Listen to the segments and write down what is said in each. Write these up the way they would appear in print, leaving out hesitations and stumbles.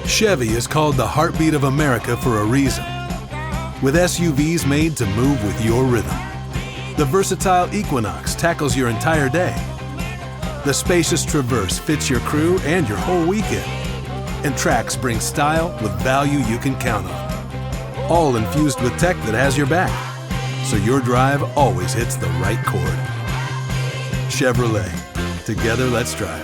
Chevy is called the heartbeat of America for a reason. With SUVs made to move with your rhythm. The versatile Equinox tackles your entire day. The spacious Traverse fits your crew and your whole weekend. And Trax brings style with value you can count on. All infused with tech that has your back, so your drive always hits the right chord. Chevrolet. Together, let's drive.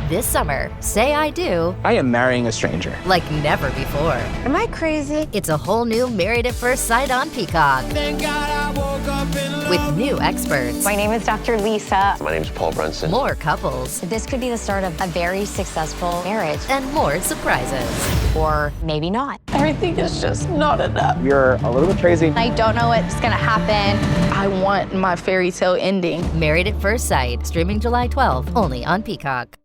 This summer, say I do. I am marrying a stranger. Like never before. Am I crazy? It's a whole new Married at First Sight on Peacock. Thank God I woke up in love. With new experts. My name is Dr. Lisa. My name is Paul Brunson. More couples. This could be the start of a very successful marriage. And more surprises. Or maybe not. Everything is just not enough. You're a little bit crazy. I don't know what's gonna happen. I want my fairy tale ending. Married at First Sight, streaming July 12th, only on Peacock.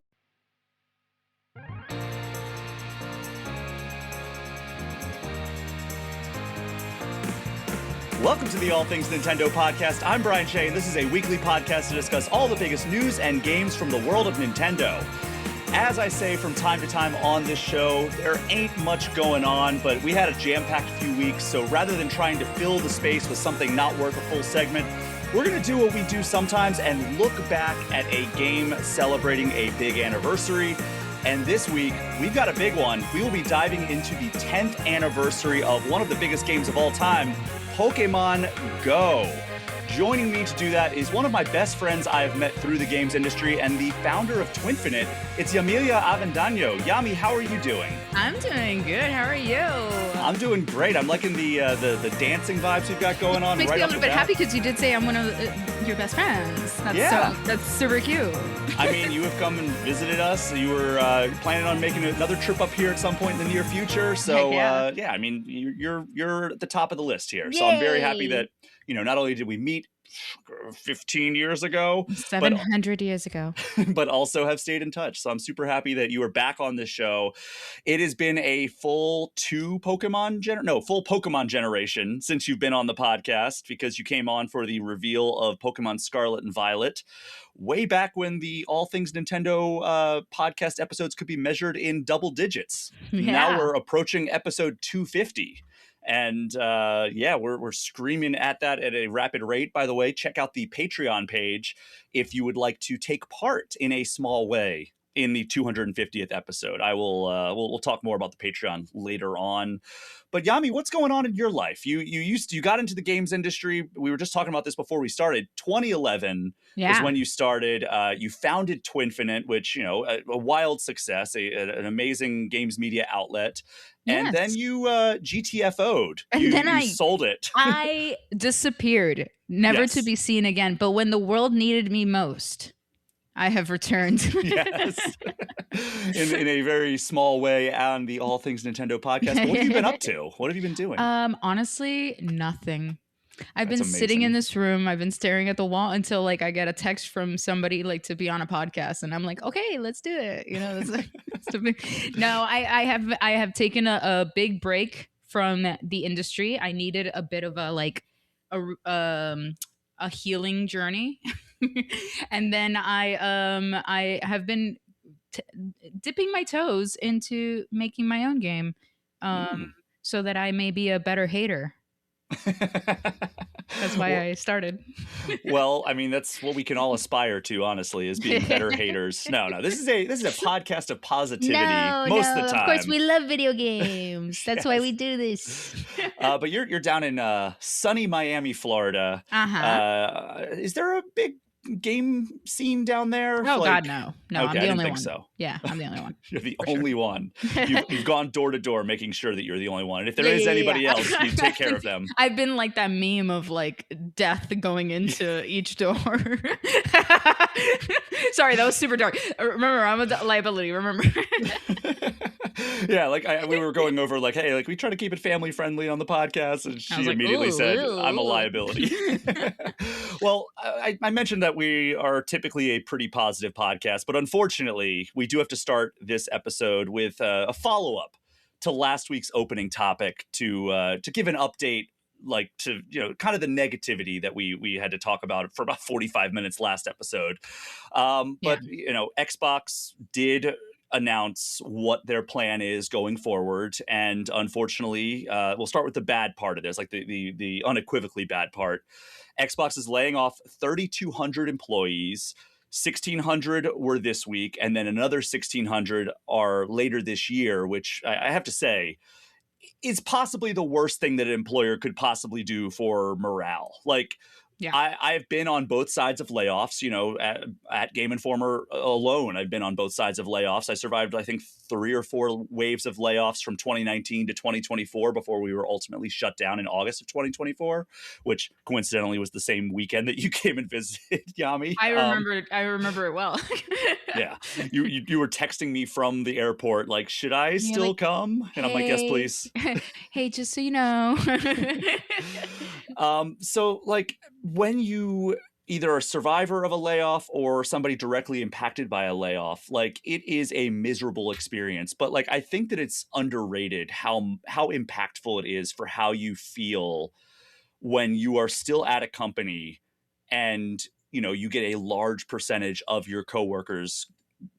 Welcome to the All Things Nintendo podcast. I'm Brian Shea, and this is a weekly podcast to discuss all the biggest news and games from the world of Nintendo. As I say from time to time on this show, there ain't much going on, but we had a jam-packed few weeks, so rather than trying to fill the space with something not worth a full segment, we're going to do what we do sometimes and look back at a game celebrating a big anniversary. And this week, we've got a big one. We will be diving into the 10th anniversary of one of the biggest games of all time, Pokémon Go. Joining me to do that is one of my best friends I have met through the games industry and the founder of Twinfinite. It's Yamilia Avendan. Yami, how are you doing? I'm doing good. How are you? I'm doing great. I'm liking the dancing vibes we've got going on. Makes right me a little bit happy because you did say I'm one of your best friends. That's super cute. I mean, you have come and visited us. You were planning on making another trip up here at some point in the near future. So yeah, I mean, you're at the top of the list here. So I'm very happy that, you know, not only did we meet 15 years ago, 700 years ago, but also have stayed in touch. So I'm super happy that you are back on this show. It has been a full Pokemon generation since you've been on the podcast, because you came on for the reveal of Pokemon Scarlet and Violet way back when the All Things Nintendo podcast episodes could be measured in double digits. Yeah. Now we're approaching episode 250. And we're screaming at that at a rapid rate. By the way, check out the Patreon page if you would like to take part in a small way in the 250th episode. I will we'll talk more about the Patreon later on. But Yami, what's going on in your life? You got into the games industry. We were just talking about this before we started. 2011 is when you started. You founded Twinfinite, which, you know, a wild success, an amazing games media outlet. And then you GTFO'd. You sold it. I disappeared, never to be seen again. But when the world needed me most, I have returned. Yes. in a very small way on the All Things Nintendo podcast. But what have you been up to? What have you been doing? Honestly, nothing. I've been sitting in this room. I've been staring at the wall until like I get a text from somebody like to be on a podcast, and I'm like, okay, let's do it. You know, no, I have taken a big break from the industry. I needed a bit of a healing journey, and then I have been dipping my toes into making my own game, so that I may be a better hater. That's why I started. Well, I mean, that's what we can all aspire to, honestly, is being better haters. No, this is a podcast of positivity most of the time. Of course, we love video games. That's why we do this. But you're down in sunny Miami, Florida. Is there a big game scene down there? Oh, God, no. Okay, I'm the only one. So. Yeah, I'm the only one. You're the only one. You've gone door to door making sure that you're the only one. And if there is anybody else, you take care of them. I've been like that meme of like death going into each door. Sorry, that was super dark. Remember, I'm a liability. Remember. Yeah, like we were going over like, hey, like we try to keep it family friendly on the podcast, and she immediately said, I'm a liability. Well, I mentioned that we are typically a pretty positive podcast, but unfortunately, we do have to start this episode with a follow-up to last week's opening topic to give an update, like, to, you know, kind of the negativity that we had to talk about for about 45 minutes last episode. But, you know, Xbox did announce what their plan is going forward. And unfortunately, we'll start with the bad part of this, like the unequivocally bad part. Xbox is laying off 3,200 employees. 1,600 were this week, and then another 1,600 are later this year, which I have to say is possibly the worst thing that an employer could possibly do for morale. Like, Yeah. I've been on both sides of layoffs, you know, at Game Informer alone. I've been on both sides of layoffs. I survived, I think, 3 or 4 waves of layoffs from 2019 to 2024 before we were ultimately shut down in August of 2024, which coincidentally was the same weekend that you came and visited, Yami. I remember it well. Yeah. You were texting me from the airport, like, should I still come? And I'm like, yes, please. Hey, just so you know. So like when you either a survivor of a layoff or somebody directly impacted by a layoff, like it is a miserable experience. But like I think that it's underrated how impactful it is for how you feel when you are still at a company and you know you get a large percentage of your coworkers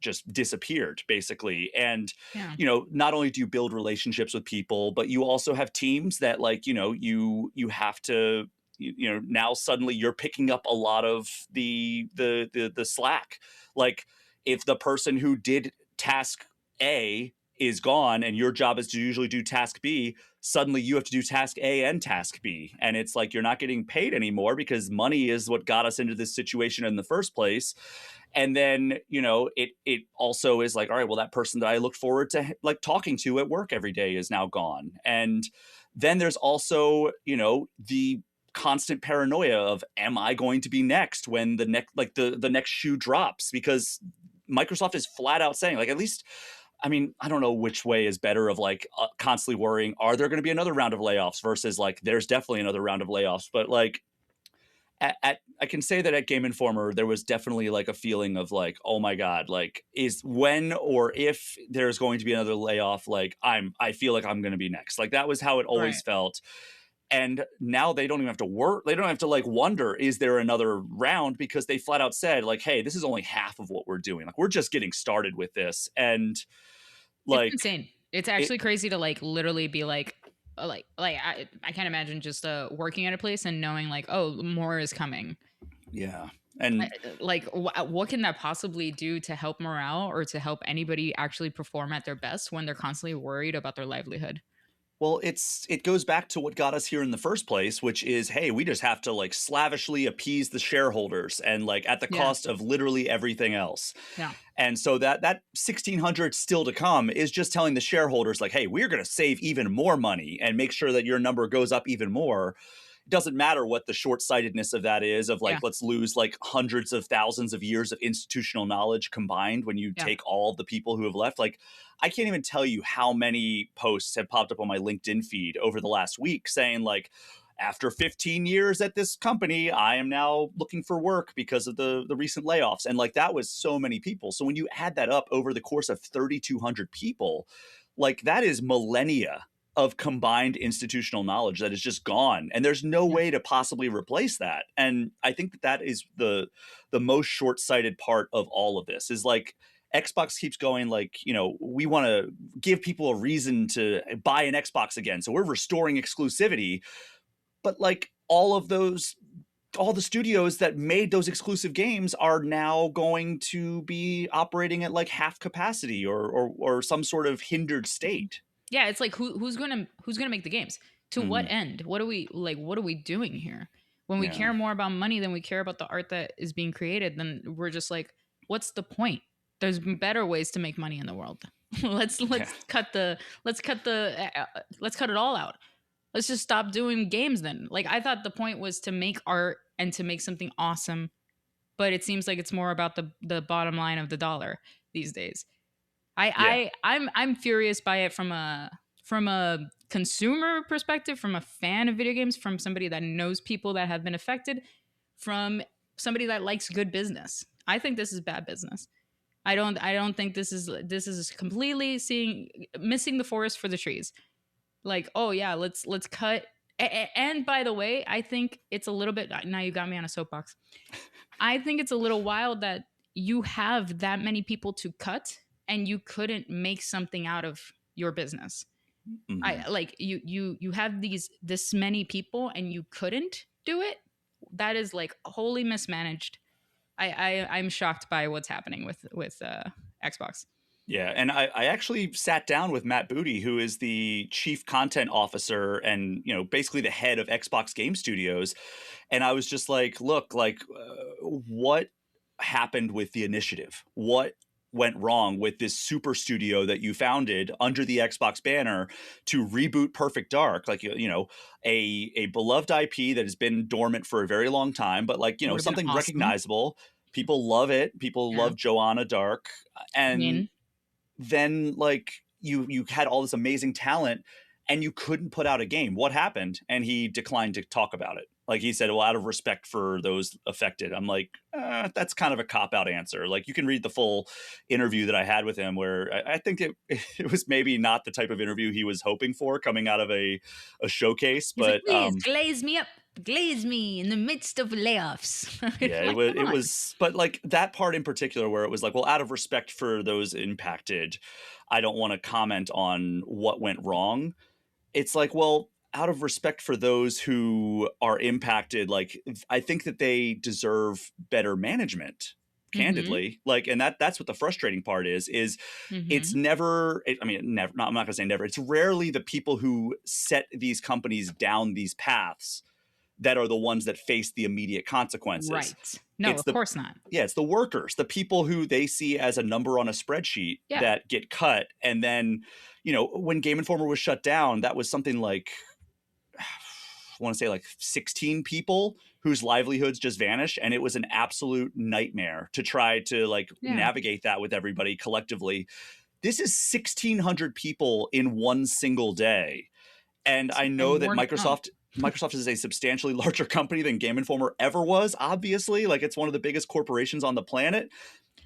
just disappeared basically. And Yeah. you know, not only do you build relationships with people, but you also have teams that like, you know, you have to you know, now suddenly you're picking up a lot of the slack. Like if the person who did task A is gone and your job is to usually do task B, suddenly you have to do task A and task B. And it's like you're not getting paid anymore because money is what got us into this situation in the first place. And then, you know, it also is like, all right, well, that person that I looked forward to like talking to at work every day is now gone. And then there's also, you know, the constant paranoia of, am I going to be next when the next, like the next shoe drops? Because Microsoft is flat out saying, like, at least, I mean, I don't know which way is better of like constantly worrying, are there going to be another round of layoffs versus like, there's definitely another round of layoffs. But like, I can say that at Game Informer, there was definitely like a feeling of like, oh my God, like is when or if there's going to be another layoff, like I feel like I'm going to be next. Like that was how it always felt. And now they don't even have to work. They don't have to like wonder, is there another round? Because they flat out said like, hey, this is only half of what we're doing. Like we're just getting started with this. And like, it's insane. It's actually crazy to like literally be like I can't imagine just working at a place and knowing like, oh, more is coming. Yeah. And like, what can that possibly do to help morale or to help anybody actually perform at their best when they're constantly worried about their livelihood? well, it goes back to what got us here in the first place, which is, hey, we just have to like slavishly appease the shareholders and like at the cost of literally everything else. Yeah. And so that 1,600 still to come is just telling the shareholders like, hey, we're going to save even more money and make sure that your number goes up even more. It doesn't matter what the short-sightedness of that is of like, let's lose like hundreds of thousands of years of institutional knowledge combined when you take all the people who have left. Like, I can't even tell you how many posts have popped up on my LinkedIn feed over the last week saying like, after 15 years at this company, I am now looking for work because of the recent layoffs. And like, that was so many people. So when you add that up over the course of 3,200 people, like that is millennia of combined institutional knowledge that is just gone. And there's no way to possibly replace that. And I think that is the most short-sighted part of all of this is like, Xbox keeps going like, you know, we want to give people a reason to buy an Xbox again. So we're restoring exclusivity. But like all the studios that made those exclusive games are now going to be operating at like half capacity or some sort of hindered state. Yeah, it's like who's gonna make the games? To what end? What are we doing here? When we care more about money than we care about the art that is being created, then we're just like, what's the point? There's better ways to make money in the world. let's cut it all out. Let's just stop doing games then. Like I thought the point was to make art and to make something awesome, but it seems like it's more about the bottom line of the dollar these days. I'm furious by it from a consumer perspective, from a fan of video games, from somebody that knows people that have been affected, from somebody that likes good business. I think this is bad business. I don't think this is completely missing the forest for the trees. Like, oh yeah, let's cut. And by the way, I think it's a little bit, now you got me on a soapbox. I think it's a little wild that you have that many people to cut and you couldn't make something out of your business. I like you have this many people and you couldn't do it. That is like wholly mismanaged. I'm shocked by what's happening with Xbox. Yeah, and I actually sat down with Matt Booty, who is the chief content officer and, you know, basically the head of Xbox Game Studios. And I was just like, look, like, what happened with the initiative? What went wrong with this super studio that you founded under the Xbox banner to reboot Perfect Dark? Like, you know, a beloved IP that has been dormant for a very long time, but like, you know, something awesome. Recognizable. People love it. People love Joanna Dark. And then like you had all this amazing talent and you couldn't put out a game. What happened? And he declined to talk about it. Like he said, well, out of respect for those affected. I'm like, that's kind of a cop-out answer. Like you can read the full interview that I had with him where I think it was maybe not the type of interview he was hoping for coming out of a showcase. He's but like, please glaze me up. Glaze me in the midst of layoffs. Yeah, it was, but like that part in particular where it was like, well, out of respect for those impacted, I don't want to comment on what went wrong. It's like, well, out of respect for those who are impacted, like I think that they deserve better management, candidly. Like, and that's what the frustrating part is it's never, I mean, never, I'm not gonna say never. It's rarely the people who set these companies down these paths that are the ones that face the immediate consequences. Right. No, of course not. Yeah, it's the workers, the people who they see as a number on a spreadsheet that get cut. And then, you know, when Game Informer was shut down, that was something like, I want to say like 16 people whose livelihoods just vanished. And it was an absolute nightmare to try to like navigate that with everybody collectively. This is 1,600 people in one single day. And I know that Microsoft is a substantially larger company than Game Informer ever was, obviously. Like, it's one of the biggest corporations on the planet.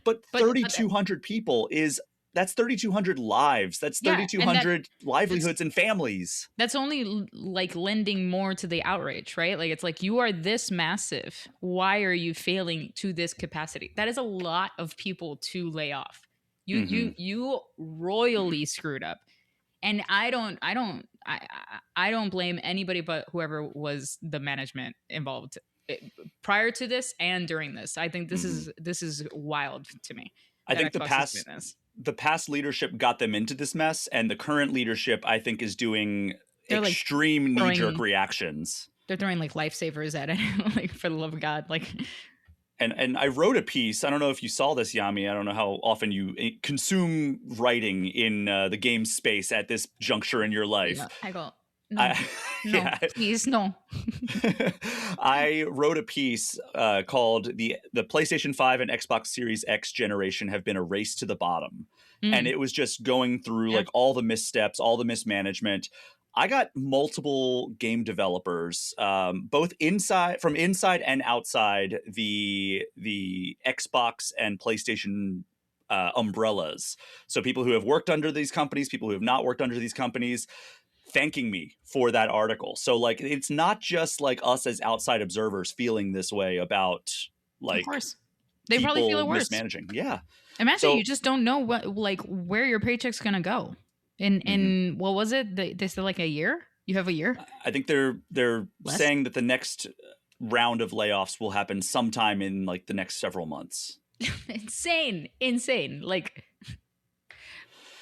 But 3,200 people that's 3,200 lives. That's 3,200 livelihoods and families. That's only like lending more to the outrage, right? Like, it's like, you are this massive. Why are you failing to this capacity? That is a lot of people to lay off. You royally screwed up. And I don't blame anybody but whoever was the management involved prior to this and during this. I think this is wild to me. I think the past leadership got them into this mess, and the current leadership, I think, is doing extreme knee-jerk reactions. They're throwing like lifesavers at it, like, for the love of God, like. And I wrote a piece. I don't know if you saw this, Yami. I don't know how often you consume writing in the game space at this juncture in your life. Yeah, I go, no, please, no. I wrote a piece called the PlayStation 5 and Xbox Series X generation have been a race to the bottom. And it was just going through like all the missteps, all the mismanagement. I got multiple game developers, both from inside and outside the Xbox and PlayStation umbrellas. So people who have worked under these companies, people who have not worked under these companies, thanking me for that article. So like, it's not just like us as outside observers feeling this way about like, of course, they probably feel it worse. Mismanaging. Yeah. Imagine you just don't know where your paycheck's gonna go. In what was it? They said like a year? You have a year? I think they're saying that the next round of layoffs will happen sometime in like the next several months. Insane. Like,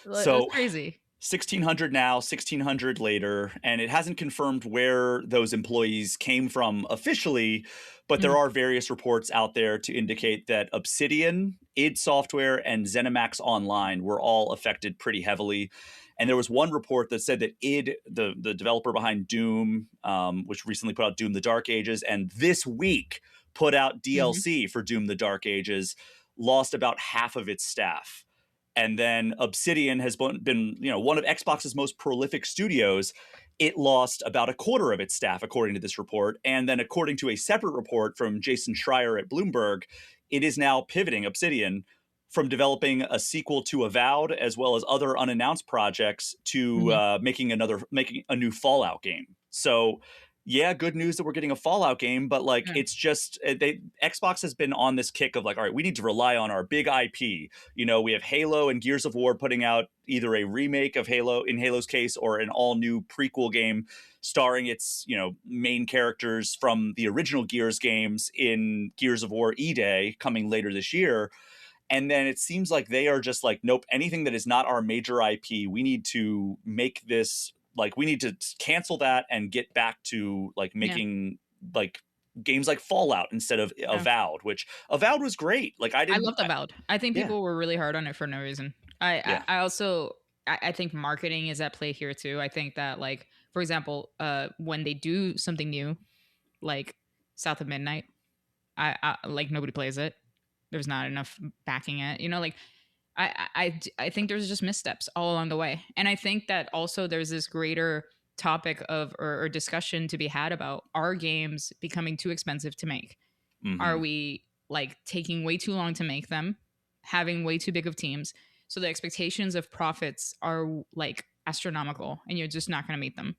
so that's crazy. 1,600 now, 1,600 later, and it hasn't confirmed where those employees came from officially, but there are various reports out there to indicate that Obsidian, id Software, and ZeniMax Online were all affected pretty heavily. And there was one report that said that id, the developer behind Doom, which recently put out Doom the Dark Ages, and this week put out DLC for Doom the Dark Ages, lost about half of its staff. And then Obsidian has been, you know, one of Xbox's most prolific studios. It lost about a quarter of its staff, according to this report. And then according to a separate report from Jason Schreier at Bloomberg, it is now pivoting, Obsidian, from developing a sequel to Avowed, as well as other unannounced projects, to making a new Fallout game. So yeah, good news that we're getting a Fallout game, but like it's just Xbox has been on this kick of like, all right, we need to rely on our big IP. You know, we have Halo and Gears of War putting out either a remake of Halo in Halo's case or an all new prequel game starring its, you know, main characters from the original Gears games in Gears of War E-Day coming later this year. And then it seems like they are just like, nope, anything that is not our major IP, we need to make this, like, we need to cancel that and get back to like making like games like Fallout instead of Avowed, which Avowed was great. Like I loved Avowed. I think people were really hard on it for no reason. I also think marketing is at play here too. I think that, like, for example, when they do something new, like South of Midnight, I like nobody plays it. There's not enough backing it, you know, like I think there's just missteps all along the way. And I think that also there's this greater topic of or discussion to be had about, are games becoming too expensive to make? Mm-hmm. Are we like taking way too long to make them, having way too big of teams? So the expectations of profits are like astronomical and you're just not going to meet them.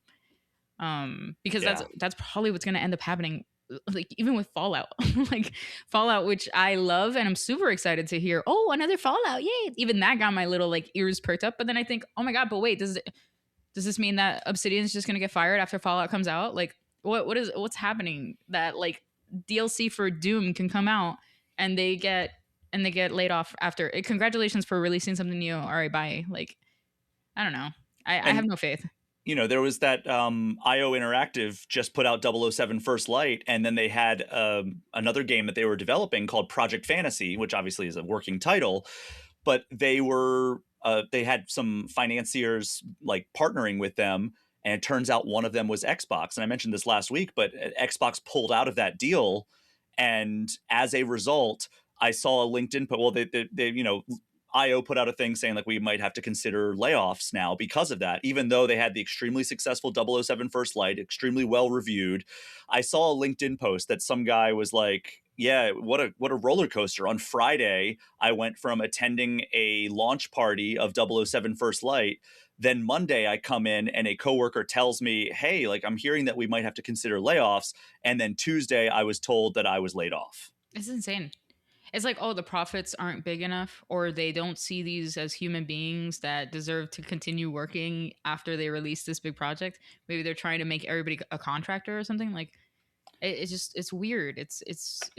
Because that's probably what's going to end up happening. Like even with Fallout, like Fallout, which I love and I'm super excited to hear, oh, another Fallout, yay. Even that got my little like ears perked up. But then I think, oh my God, but wait, does this mean that Obsidian is just going to get fired after Fallout comes out? Like what's happening that like DLC for Doom can come out and they get laid off after it? Congratulations for releasing something new. All right, bye. Like, I don't know. I have no faith. You know, there was that IO Interactive just put out 007 First Light, and then they had another game that they were developing called Project Fantasy, which obviously is a working title, but they had some financiers like partnering with them, and it turns out one of them was Xbox. And I mentioned this last week, but Xbox pulled out of that deal, and as a result, I saw a LinkedIn post. Well, they you know, IO put out a thing saying like we might have to consider layoffs now because of that, even though they had the extremely successful 007 First Light, extremely well reviewed. I saw a LinkedIn post that some guy was like, yeah, what a roller coaster. On Friday, I went from attending a launch party of 007 First Light. Then Monday I come in and a coworker tells me, hey, like I'm hearing that we might have to consider layoffs. And then Tuesday I was told that I was laid off. It's insane. It's like, oh, the profits aren't big enough, or they don't see these as human beings that deserve to continue working after they release this big project. Maybe they're trying to make everybody a contractor or something. Like, it's weird. It's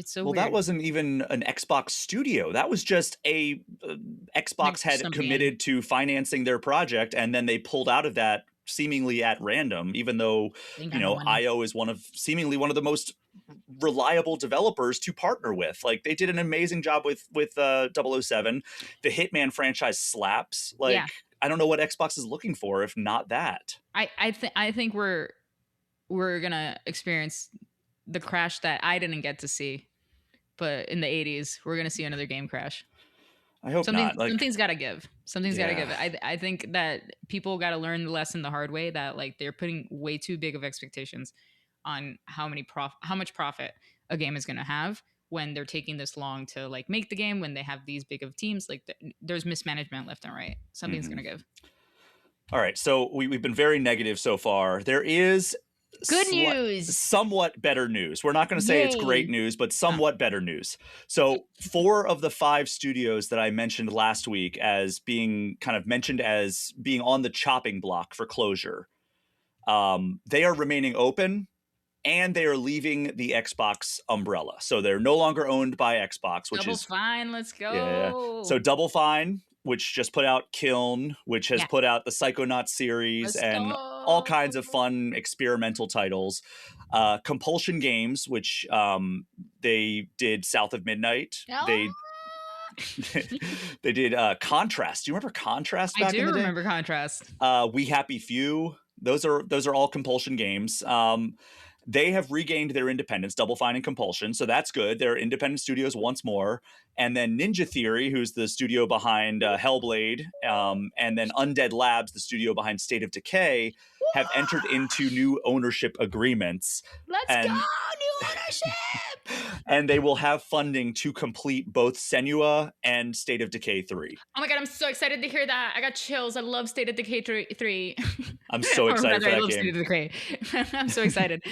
so weird. Well, that wasn't even an Xbox studio. That was just Xbox had committed to financing their project, and then they pulled out of that seemingly at random, even though, you know, IO is seemingly one of the most reliable developers to partner with. Like they did an amazing job with 007. The Hitman franchise slaps. Like I don't know what Xbox is looking for if not that. I think we're gonna experience the crash that I didn't get to see, but in the 80s we're gonna see another game crash. I hope not. Like, something's got to give. Something's got to give. I think that people got to learn the lesson the hard way, that like they're putting way too big of expectations on how much profit a game is going to have when they're taking this long to like make the game, when they have these big of teams. Like there's mismanagement left and right. Something's going to give. All right. So we've been very negative so far. There is good news. Somewhat better news. We're not going to say it's great news, but somewhat better news. So 4 of the 5 studios that I mentioned last week as being kind of mentioned as being on the chopping block for closure, they are remaining open and they are leaving the Xbox umbrella. So they're no longer owned by Xbox, which Double is Fine. Let's go. Yeah. So Double Fine, which just put out Kiln, which has put out the Psychonauts series and all kinds of fun experimental titles. Compulsion Games, which they did South of Midnight. They did Contrast. Do you remember Contrast back in the day? I do remember Contrast. We Happy Few. Those are all Compulsion Games. They have regained their independence, Double Fine and Compulsion, so that's good. They're independent studios once more. And then Ninja Theory, who's the studio behind Hellblade, and then Undead Labs, the studio behind State of Decay, have entered into new ownership agreements. Let's go! New ownership! and they will have funding to complete both Senua and State of Decay 3. Oh my god, I'm so excited to hear that. I got chills. I love State of Decay 3. I'm so excited for that I love game. State of Decay. I'm so excited.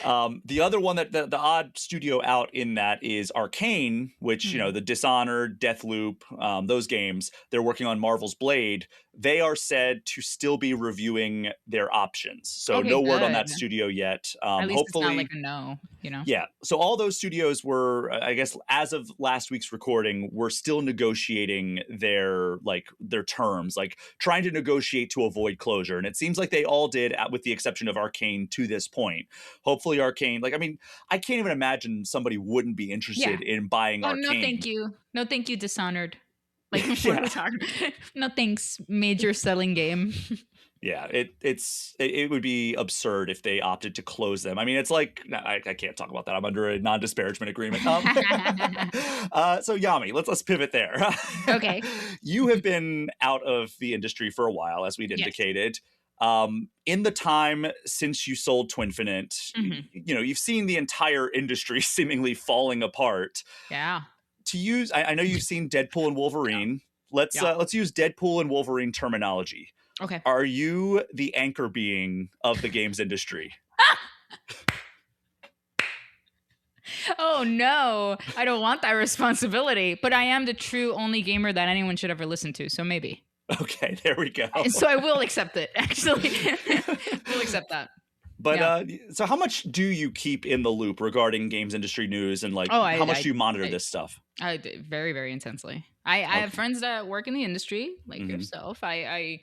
The other one that the odd studio out in that is Arcane, which, you know, the Dishonored, Deathloop, those games, they're working on Marvel's Blade. They are said to still be reviewing their options. So Okay, no word on good. that studio yet. At least Hopefully, it's not like a no, you know? yeah. So all those studios were, I guess, as of last week's recording, were still negotiating their terms, like trying to negotiate to avoid closure. And it seems like they all did, with the exception of Arcane to this point. Hopefully Arcane, I mean, I can't even imagine somebody wouldn't be interested in buying Arcane. No, thank you. No, thank you, Dishonored. Like, what are we talking? No thanks, major selling game. Yeah, it would be absurd if they opted to close them. I mean, it's like, I can't talk about that. I'm under a non-disparagement agreement. So Yami, let's pivot there. Okay. You have been out of the industry for a while, as we'd indicated. In the time since you sold Twinfinite, you know, you've seen the entire industry seemingly falling apart. Yeah. To use, I know you've seen Deadpool and Wolverine. Let's use Deadpool and Wolverine terminology. Okay. Are you the anchor being of the games industry? Oh no, I don't want that responsibility, but I am the true only gamer that anyone should ever listen to, so maybe. Okay, there we go. So I will accept it, actually. We'll accept that. But so how much do you keep in the loop regarding games industry news, and how much do you monitor this stuff? Very, very intensely. I have friends that work in the industry, like yourself. I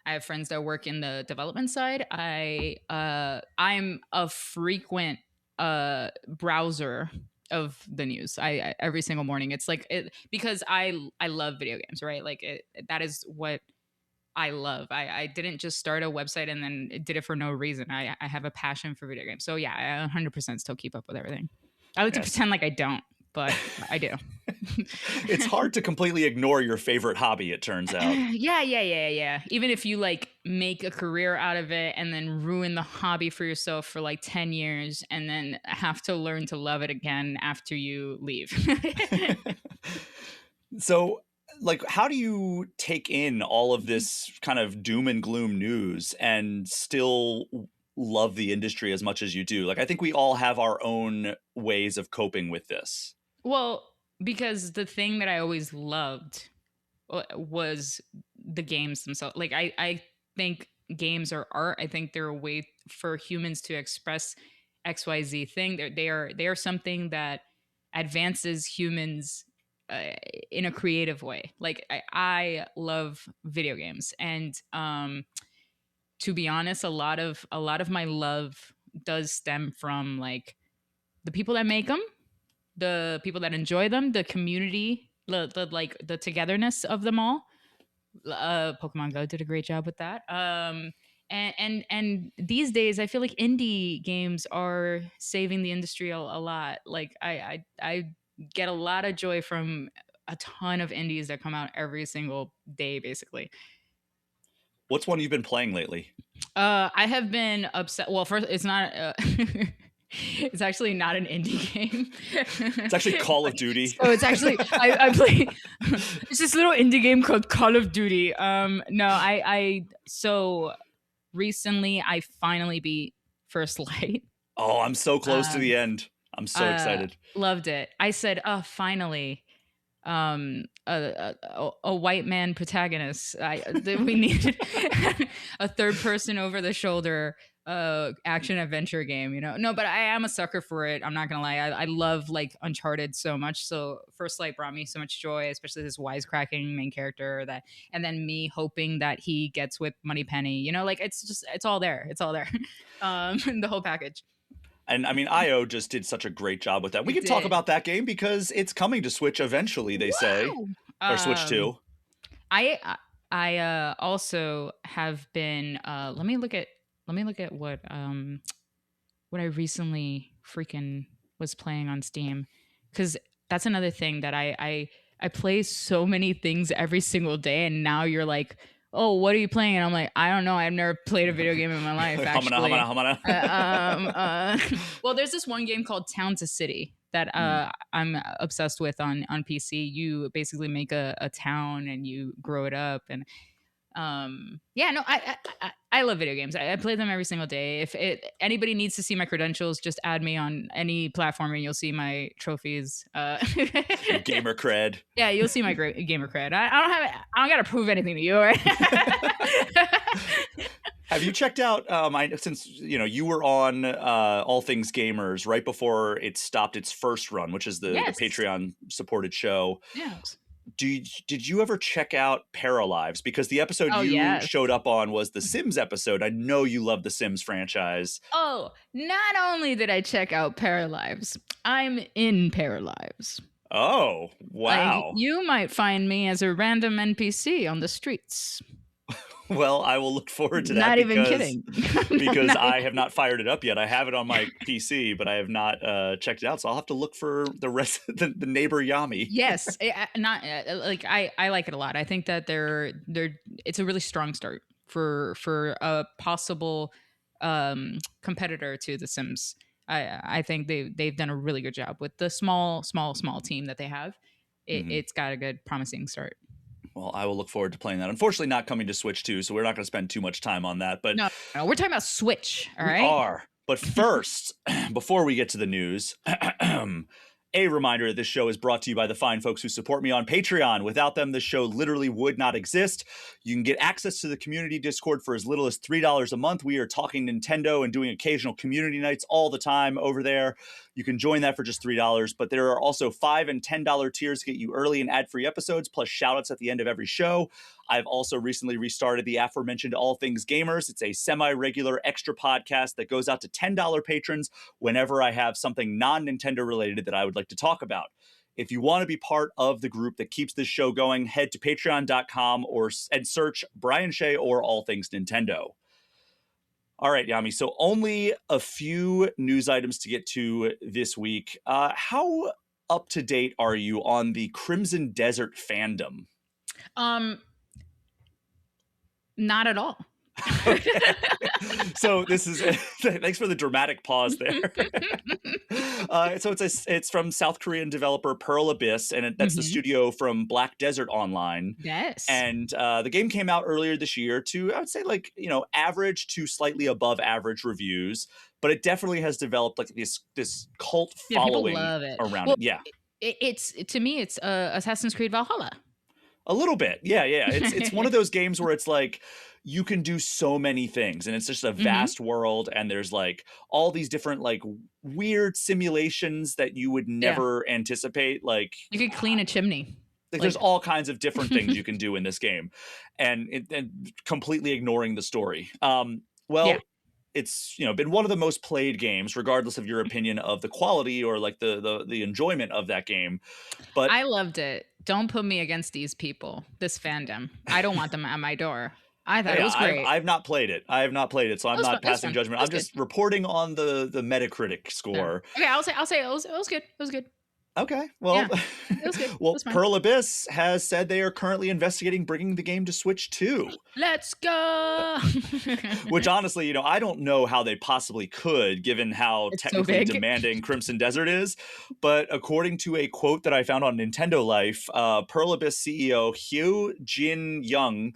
have friends that work in the development side. I'm a frequent browser of the news. I every single morning. It's like because I love video games, right? Like that is what I love. I didn't just start a website and then did it for no reason. I have a passion for video games. So yeah, I 100% still keep up with everything. I like to pretend like I don't, but I do. It's hard to completely ignore your favorite hobby, it turns out. Yeah. Even if you make a career out of it and then ruin the hobby for yourself for 10 years and then have to learn to love it again after you leave. So, how do you take in all of this kind of doom and gloom news and still love the industry as much as you do? I think we all have our own ways of coping with this. Well, because the thing that I always loved was the games themselves. I think games are art. I think they're a way for humans to express XYZ thing. They are something that advances humans in a creative way. I love video games, and to be honest, a lot of my love does stem from the people that make them, the people that enjoy them, the community, the togetherness of them all. Pokemon Go did a great job with that. And these days, I feel like indie games are saving the industry a lot. I get a lot of joy from a ton of indies that come out every single day, basically. What's one you've been playing lately? I have been upset. Well, first, it's not. It's actually not an indie game. It's actually Call of Duty. Oh, it's actually I play. It's this little indie game called Call of Duty. So recently I finally beat First Light. Oh, I'm so close to the end. I'm so excited. Loved it. I said, "Oh, finally." A white man protagonist. We needed a third person over the shoulder action adventure game, No, but I am a sucker for it. I'm not gonna lie. I love Uncharted so much. So First Light brought me so much joy, especially this wisecracking main character and then me hoping that he gets with Moneypenny. It's all there. It's all there. The whole package. And I mean, IO just did such a great job with that. We can talk about that game because it's coming to Switch eventually, they say, or Switch 2. I also have been. Let me look at what I recently freaking was playing on Steam, because that's another thing that I play so many things every single day, and now you're like, oh, what are you playing? And I'm like, I don't know. I've never played a video game in my life, actually. Well, there's this one game called Town to City that I'm obsessed with on PC. You basically make a town and you grow it up. And I love video games. I play them every single day. If anybody needs to see my credentials, just add me on any platform and you'll see my trophies. Gamer cred. Yeah, you'll see my gamer cred. I don't got to prove anything to you, right? Have you checked out, since you were on All Things Gamers right before it stopped its first run, which is the Patreon supported show. Yes. Did you ever check out Paralives? Because the episode showed up on was the Sims episode. I know you love the Sims franchise. Oh, not only did I check out Paralives, I'm in Paralives. Oh, wow. You might find me as a random NPC on the streets. Well, I will look forward to that. Not even kidding. Because I have not fired it up yet. I have it on my PC, but I have not checked it out. So I'll have to look for the rest of the neighbor Yami. Yes, I like it a lot. I think that it's a really strong start for a possible competitor to The Sims. I think they've done a really good job with the small team that they have. It's got a good promising start. Well, I will look forward to playing that. Unfortunately, not coming to Switch 2, so we're not going to spend too much time on that. But no, we're talking about Switch, all right? We are. But first, before we get to the news, a reminder that this show is brought to you by the fine folks who support me on Patreon. Without them, this show literally would not exist. You can get access to the community Discord for as little as $3 a month. We are talking Nintendo and doing occasional community nights all the time over there. You can join that for just $3, but there are also $5 and $10 tiers to get you early and ad-free episodes, plus shout-outs at the end of every show. I've also recently restarted the aforementioned All Things Gamers. It's a semi-regular extra podcast that goes out to $10 patrons whenever I have something non-Nintendo related that I would like to talk about. If you want to be part of the group that keeps this show going, head to patreon.com and search Brian Shea or All Things Nintendo. All right, Yami, so only a few news items to get to this week. How up to date are you on the Crimson Desert fandom? Not at all. Okay. So this is thanks for the dramatic pause there. So it's from South Korean developer Pearl Abyss, and that's the studio from Black Desert Online. Yes. And the game came out earlier this year to, I would say, average to slightly above average reviews, but it definitely has developed this cult following around it. Yeah. It's to me, it's Assassin's Creed Valhalla. A little bit. Yeah. It's one of those games where it's like you can do so many things and it's just a vast world, and there's all these different weird simulations that you would never anticipate. Like you could clean a chimney. There's all kinds of different things you can do in this game, and completely ignoring the story. It's been one of the most played games, regardless of your opinion of the quality or the enjoyment of that game. But I loved it. Don't put me against these people, this fandom. I don't want them at my door. I thought it was great. I've not played it. So I'm not passing judgment. I'm just reporting on the Metacritic score. Okay, I'll say it was good. It was good. Okay, well, it was good. Well, Pearl Abyss has said they are currently investigating bringing the game to Switch 2. Let's go! Which honestly, I don't know how they possibly could, given how technically demanding Crimson Desert is. But according to a quote that I found on Nintendo Life, Pearl Abyss CEO Hyo Jin Young,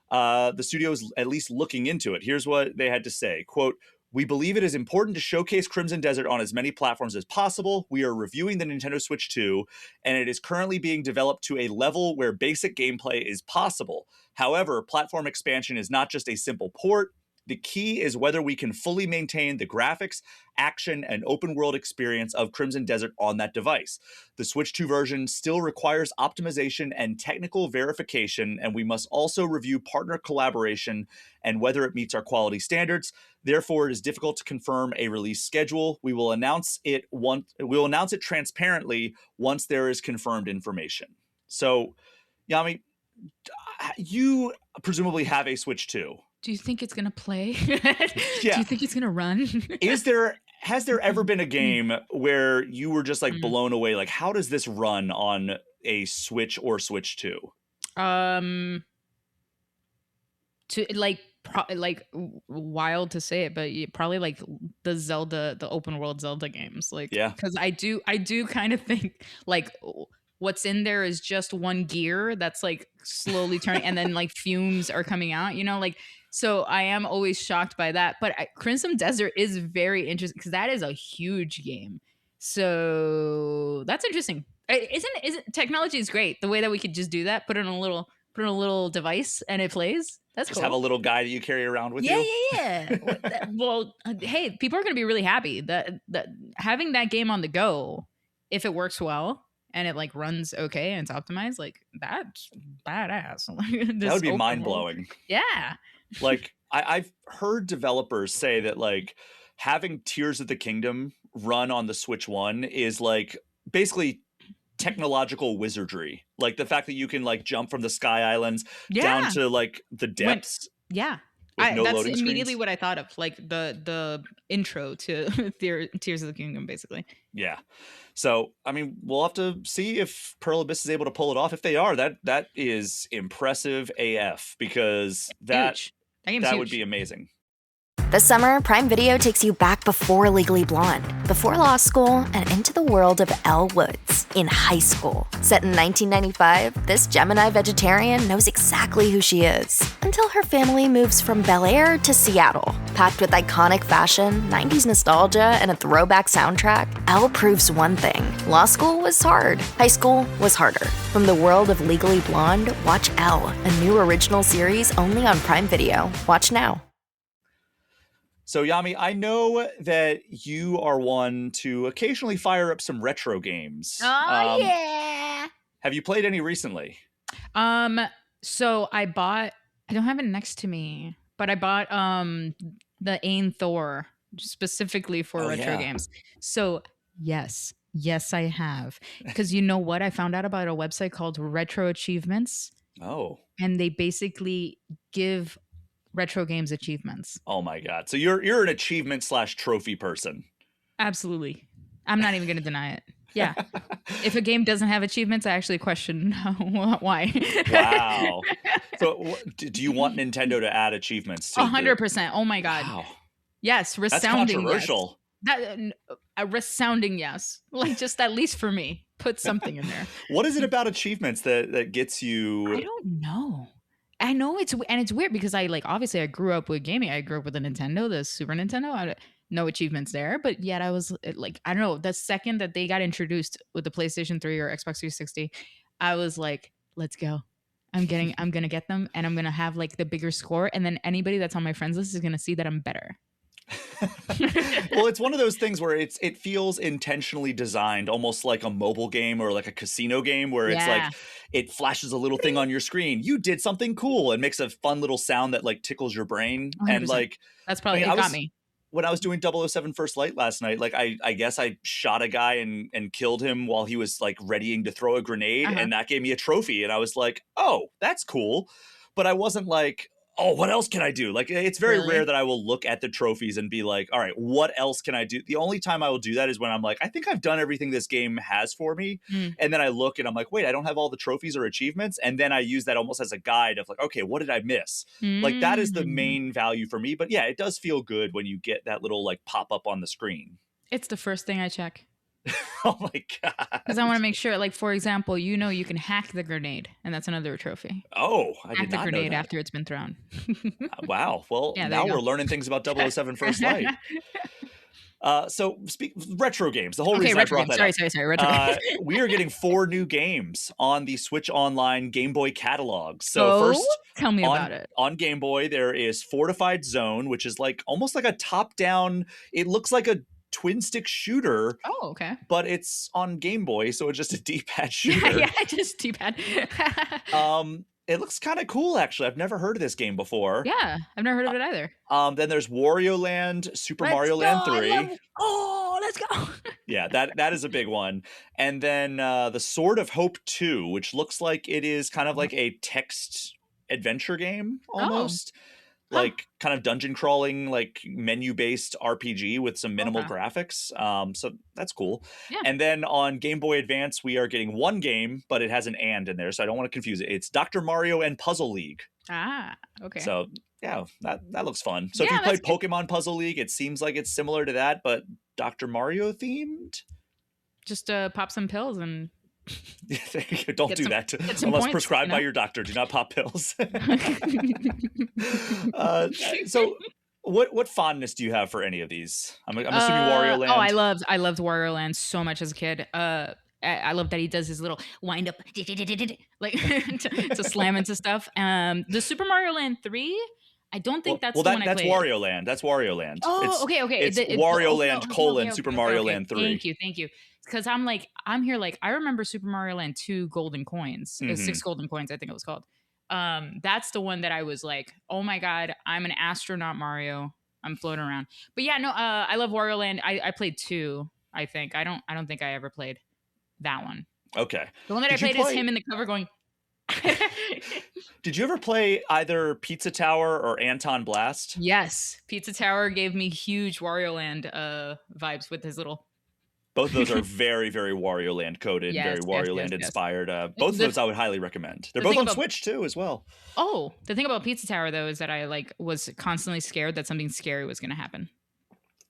the studio is at least looking into it. Here's what they had to say. Quote, "We believe it is important to showcase Crimson Desert on as many platforms as possible. We are reviewing the Nintendo Switch 2, and it is currently being developed to a level where basic gameplay is possible. However, platform expansion is not just a simple port. The key is whether we can fully maintain the graphics, action, and open world experience of Crimson Desert on that device. The Switch 2 version still requires optimization and technical verification, and we must also review partner collaboration and whether it meets our quality standards. Therefore, it is difficult to confirm a release schedule. We will announce it transparently once there is confirmed information." So, Yami, you presumably have a Switch 2. Do you think it's gonna play? Yeah. Do you think it's gonna run? Has there ever been a game where you were just blown away? Like, how does this run on a Switch or Switch 2? to like wild to say it, but probably like the open world Zelda games, like Yeah. because I do kind of think like what's in there is just one gear that's like slowly turning and then like fumes are coming out, like so I am always shocked by that. But Crimson Desert is very interesting because that is a huge game, so that's interesting. Isn't technology is great, the way that we could just do that, put in a little device and it plays. That's Just cool. have a little guy that you carry around with you. Yeah. Well, hey, people are going to be really happy that having that game on the go, if it works well and it like runs okay and it's optimized, like that's badass. That would be mind blowing. Yeah. Like I've heard developers say that like having Tears of the Kingdom run on the Switch 1 is like basically technological wizardry. Like the fact that you can like jump from the Sky Islands down to like the depths. That's immediately what I thought of, like the intro to Tears of the Kingdom, basically. Yeah. So, I mean, we'll have to see if Pearl Abyss is able to pull it off. If they are, that is impressive AF, because that would be amazing. This summer, Prime Video takes you back before Legally Blonde, before law school, and into the world of Elle Woods in high school. Set in 1995, this Gemini vegetarian knows exactly who she is until her family moves from Bel Air to Seattle. Packed with iconic fashion, 90s nostalgia, and a throwback soundtrack, Elle proves one thing: law school was hard. High school was harder. From the world of Legally Blonde, watch Elle, a new original series only on Prime Video. Watch now. So, Yami, I know that you are one to occasionally fire up some retro games. Oh, yeah. Have you played any recently? So I don't have it next to me, but I bought the Ain Thor specifically for retro games. So yes, I have. Because you know what? I found out about a website called Retro Achievements. Oh. And they basically give retro games achievements. Oh my God. So you're an achievement / trophy person. Absolutely. I'm not even going to deny it. Yeah. If a game doesn't have achievements, I actually question why. Wow. So do you want Nintendo to add achievements to 100%. Oh my God. Wow. Yes. Resounding. That's controversial. Yes. A resounding yes. Like just at least for me, put something in there. What is it about achievements that gets you? I don't know. I know it's weird because I obviously I grew up with gaming. I grew up with the Nintendo, the Super Nintendo. No achievements there, but yet I was like, I don't know. The second that they got introduced with the PlayStation 3 or Xbox 360, I was like, let's go. I'm gonna get them, and I'm gonna have like the bigger score, and then anybody that's on my friends list is gonna see that I'm better. Well, it's one of those things where it feels intentionally designed, almost like a mobile game or like a casino game, where it's like it flashes a little thing on your screen. You did something cool. It makes a fun little sound that like tickles your brain. 100%. And like that's probably it got me. When I was doing 007 First Light last night, like I guess I shot a guy and killed him while he was like readying to throw a grenade, and that gave me a trophy. And I was like, oh, that's cool. But I wasn't like, oh, what else can I do? Like, it's very rare that I will look at the trophies and be like, all right, what else can I do? The only time I will do that is when I'm like, I think I've done everything this game has for me. And then I look and I'm like, wait, I don't have all the trophies or achievements. And then I use that almost as a guide of like, okay, what did I miss? Like, that is the main value for me. But yeah, it does feel good when you get that little like pop up on the screen. It's the first thing I check. Oh my God. Because I want to make sure, like, for example, you can hack the grenade, and that's another trophy. Oh, I did not know that. Hack the grenade after it's been thrown. Wow. Well, now we're learning things about 007 First Light. So retro games. The whole reason I brought that up. Sorry. Retro. We are getting 4 new games on the Switch Online Game Boy catalog. So first, tell me about it. On Game Boy, there is Fortified Zone, which is like almost like a top-down. It looks like a twin stick shooter. Oh, okay. But it's on Game Boy, so it's just a D-pad shooter. Yeah, just D-pad. It looks kind of cool, actually. I've never heard of this game before. Yeah, I've never heard of it either. Then there's Wario Land, Super Mario Land 3. Let's go. Yeah, that is a big one. And then the Sword of Hope 2, which looks like it is kind of like a text adventure game almost. Like kind of dungeon crawling, like menu based RPG with some minimal graphics. So that's cool. Yeah. And then on Game Boy Advance, we are getting one game, but it has an and in there. So I don't want to confuse it. It's Dr. Mario and Puzzle League. Ah, okay. So Yeah, that looks fun. So if Yeah, you played that's good. Pokemon Puzzle League, it seems like it's similar to that, but Dr. Mario themed. Just pop some pills and Don't do that get some unless points, prescribed by your doctor. Do not pop pills. So what fondness do you have for any of these? I'm assuming Wario Land. Oh, I loved Wario Land so much as a kid. I love that he does his little wind up like to slam into stuff. The Super Mario Land 3, I don't think that's the one I played. Wario Land. That's Wario Land. Oh, okay. It's Wario Land Super Mario Land 3. Thank you. Because I'm here like, I remember Super Mario Land 2 golden coins. 6 golden coins, I think it was called. That's the one that I was like, oh my God, I'm an astronaut Mario. I'm floating around. But yeah, no, I love Wario Land. I played 2, I think. I don't think I ever played that one. Okay. The one that I played is him in the cover going. Did you ever play either Pizza Tower or Anton Blast? Yes. Pizza Tower gave me huge Wario Land vibes with his little. Both of those are very, very Wario Land coded, very Wario Land inspired. Both of those I would highly recommend. They're both on Switch too, as well. Oh, the thing about Pizza Tower though is that I was constantly scared that something scary was going to happen.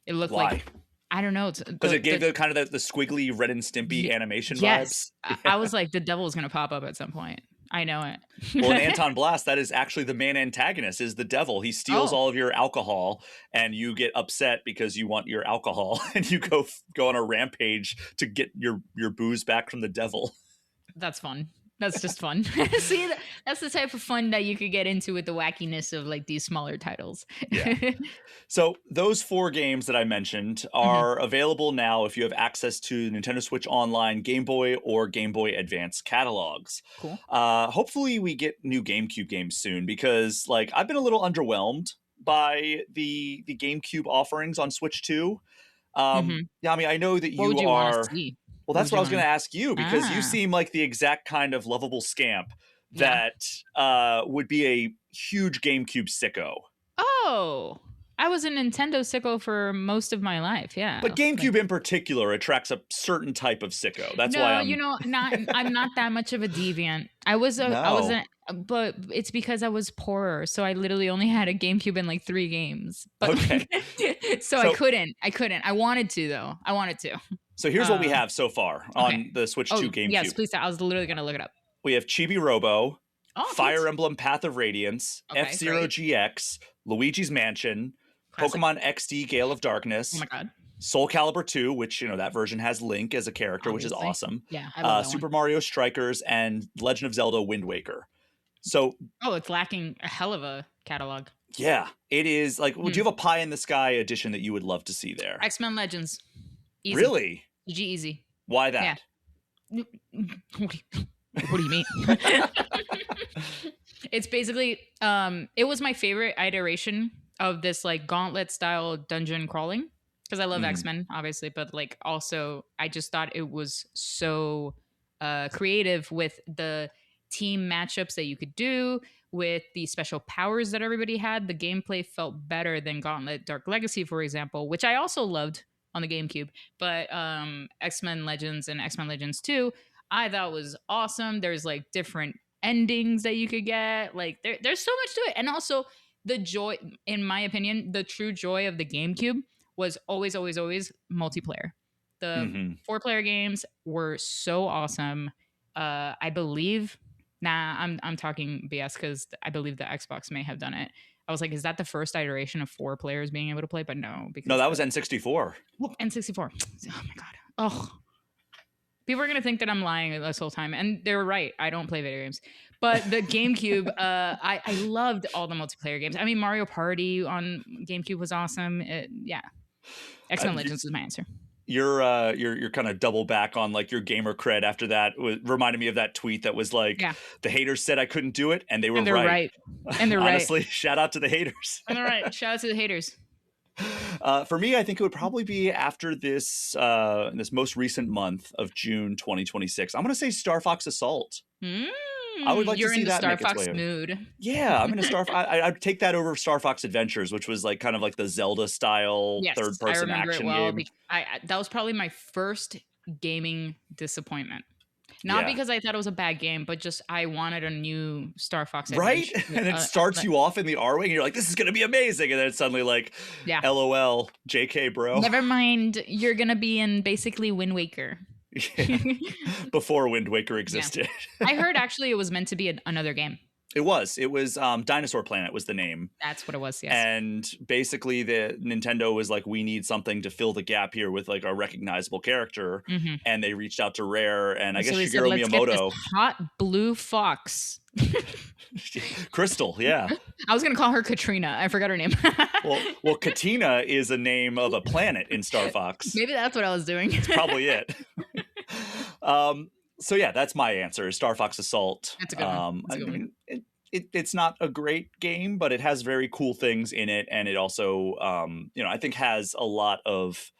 It looked like, I don't know, because it gave the kind of the squiggly Ren and Stimpy animation vibes. I was like, the devil is going to pop up at some point. I know it. Well, in Anton Blast, that is actually the main antagonist, is the devil. He steals all of your alcohol, and you get upset because you want your alcohol, and you go on a rampage to get your booze back from the devil. That's fun. That's just fun. See, that's the type of fun that you could get into with the wackiness of like these smaller titles. Yeah. So those 4 games that I mentioned are available now if you have access to Nintendo Switch Online, Game Boy, or Game Boy Advance catalogs. Cool. Hopefully we get new GameCube games soon, because like I've been a little underwhelmed by the GameCube offerings on Switch 2. Yeah, I mean, I know that you are. Well, that's what I was going to ask you, because you seem like the exact kind of lovable scamp that would be a huge GameCube sicko. Oh, I was a Nintendo sicko for most of my life, yeah. But GameCube in particular attracts a certain type of sicko. That's why I'm not that much of a deviant. But it's because I was poorer, so I literally only had a GameCube and like 3 games. But, okay. so I couldn't. I wanted to though. So here's what we have so far on the Switch 2 GameCube. Yes, please. I was literally going to look it up. We have Chibi Robo, Fire Emblem Path of Radiance, F-Zero GX, Luigi's Mansion, Pokemon XD Gale of Darkness. Oh my God. Soul Calibur 2, which, that version has Link as a character, which is awesome. Yeah, I love that Super Mario Strikers, and Legend of Zelda Wind Waker. So, it's lacking a hell of a catalog. Yeah, it is. Like, would you have a pie in the sky edition that you would love to see there? X-Men Legends. Easy. Really? GG easy. Why that? Yeah. What do you mean? It's basically it was my favorite iteration of this like gauntlet style dungeon crawling, because I love X-Men obviously, but like also I just thought it was so creative with the team matchups that you could do, with the special powers that everybody had. The gameplay felt better than Gauntlet Dark Legacy, for example, which I also loved on the GameCube. But X-Men Legends and X-Men Legends 2, I thought was awesome. There's like different endings that you could get. Like there's so much to it. And also the joy, in my opinion, the true joy of the GameCube was always, always, always multiplayer. The 4-player games were so awesome. I believe, I'm talking BS because I believe the Xbox may have done it. I was like, is that the first iteration of 4 players being able to play? But no. No, that was N64. N64. Oh my God. Oh. People are going to think that I'm lying this whole time. And they're right. I don't play video games. But the GameCube, I loved all the multiplayer games. I mean, Mario Party on GameCube was awesome. Yeah. X-Men Legends is my answer. You're kind of double back on like your gamer cred after that. Reminded me of that tweet that was like, the haters said I couldn't do it, and they were right. And they're honestly, shout out to the haters. And they're right. Shout out to the haters. For me, I think it would probably be after this most recent month of June 2026. I'm going to say Star Fox Assault. I would like to see that. You're in the Star Fox mood. Yeah, I'm in a Star. I'd take that over Star Fox Adventures, which was like kind of like the Zelda style third-person action game. That was probably my first gaming disappointment. Not because I thought it was a bad game, but just I wanted a new Star Fox Right? adventure. And it starts you off in the R wing, and you're like, this is going to be amazing. And then it's suddenly like, LOL, JK, bro. Never mind, you're going to be in basically Wind Waker. Before Wind Waker existed. I heard actually it was meant to be another game. It was Dinosaur Planet was the name. That's what it was, yes. And basically the Nintendo was like, we need something to fill the gap here with like a recognizable character. And they reached out to Rare, and I guess Shigeru Miyamoto. Get this hot blue fox. Crystal, yeah. I was going to call her Katrina. I forgot her name. well, Katina is a name of a planet in Star Fox. Maybe that's what I was doing. It's probably it. So yeah, that's my answer. Star Fox Assault. That's a good one. That's a good one. It's not a great game, but it has very cool things in it, and it also, I think has a lot of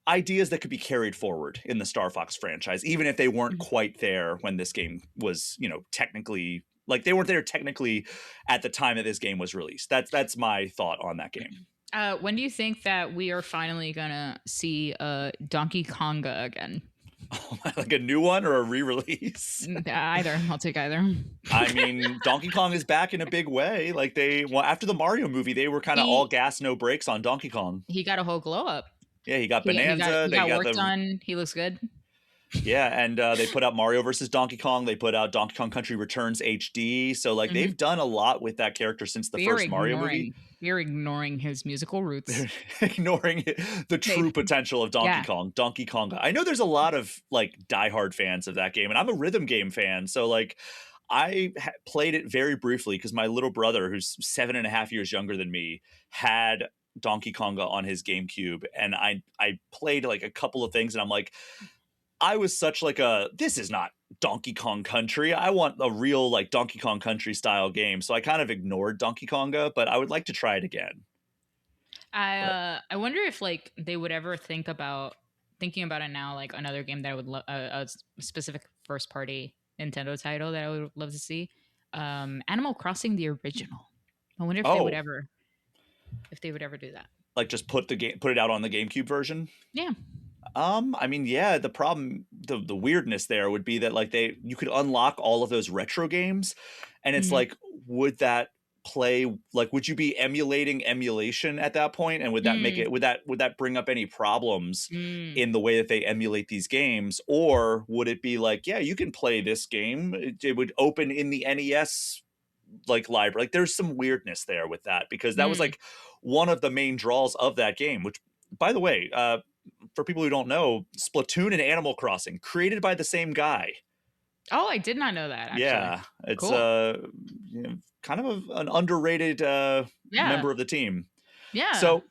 ideas that could be carried forward in the Star Fox franchise, even if they weren't quite there when this game was, technically, like they weren't there technically at the time that this game was released. That's my thought on that game. When do you think that we are finally gonna see Donkey Konga again? Like a new one or a re-release? Either. I'll take either. I mean, Donkey Kong is back in a big way. Like after the Mario movie, they were kind of all gas, no brakes on Donkey Kong. He got a whole glow up. Yeah, he got Bonanza. He got work done. He looks good. Yeah, and they put out Mario versus Donkey Kong. They put out Donkey Kong Country Returns HD. So like they've done a lot with that character since the first Mario movie. You're ignoring his musical roots. Ignoring the true potential of Donkey Kong, Donkey Konga. I know there's a lot of like diehard fans of that game, and I'm a rhythm game fan. So like I played it very briefly because my little brother, who's 7.5 years younger than me, had Donkey Konga on his GameCube, and I played like a couple of things, and I'm like, I was such like this is not Donkey Kong Country. I want a real like Donkey Kong Country style game. So I kind of ignored Donkey Konga, but I would like to try it again. I wonder if like they would ever thinking about it now, like another game that I would love, a specific first party Nintendo title that I would love to see. Animal Crossing the original. I wonder if they would ever do that. Like just put it out on the GameCube version? Yeah. I mean, yeah, the problem, the weirdness there would be that like you could unlock all of those retro games, and it's like, would that play, like, would you be emulating emulation at that point? And would that make it, would that bring up any problems in the way that they emulate these games? Or would it be like, yeah, you can play this game. It would open in the NES like library. Like there's some weirdness there with that, because that was like one of the main draws of that game, which by the way, for people who don't know, Splatoon and Animal Crossing created by the same guy. Oh, I did not know that. Actually. Yeah, it's cool. Kind of an underrated member of the team. Yeah. So,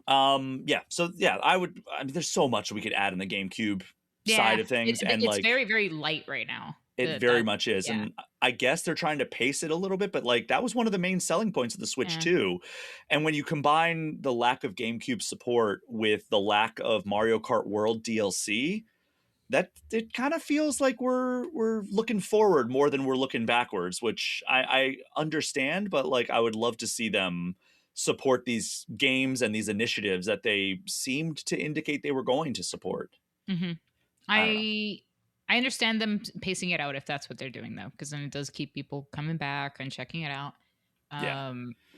So yeah, I mean, there's so much we could add in the GameCube side of things, and it's like very, very light right now. It very much is. Yeah. And I guess they're trying to pace it a little bit, but like that was one of the main selling points of the Switch too. And when you combine the lack of GameCube support with the lack of Mario Kart World DLC, that it kind of feels like we're looking forward more than we're looking backwards, which I understand, but like I would love to see them support these games and these initiatives that they seemed to indicate they were going to support. Mm-hmm. I understand them pacing it out if that's what they're doing, though, because then it does keep people coming back and checking it out.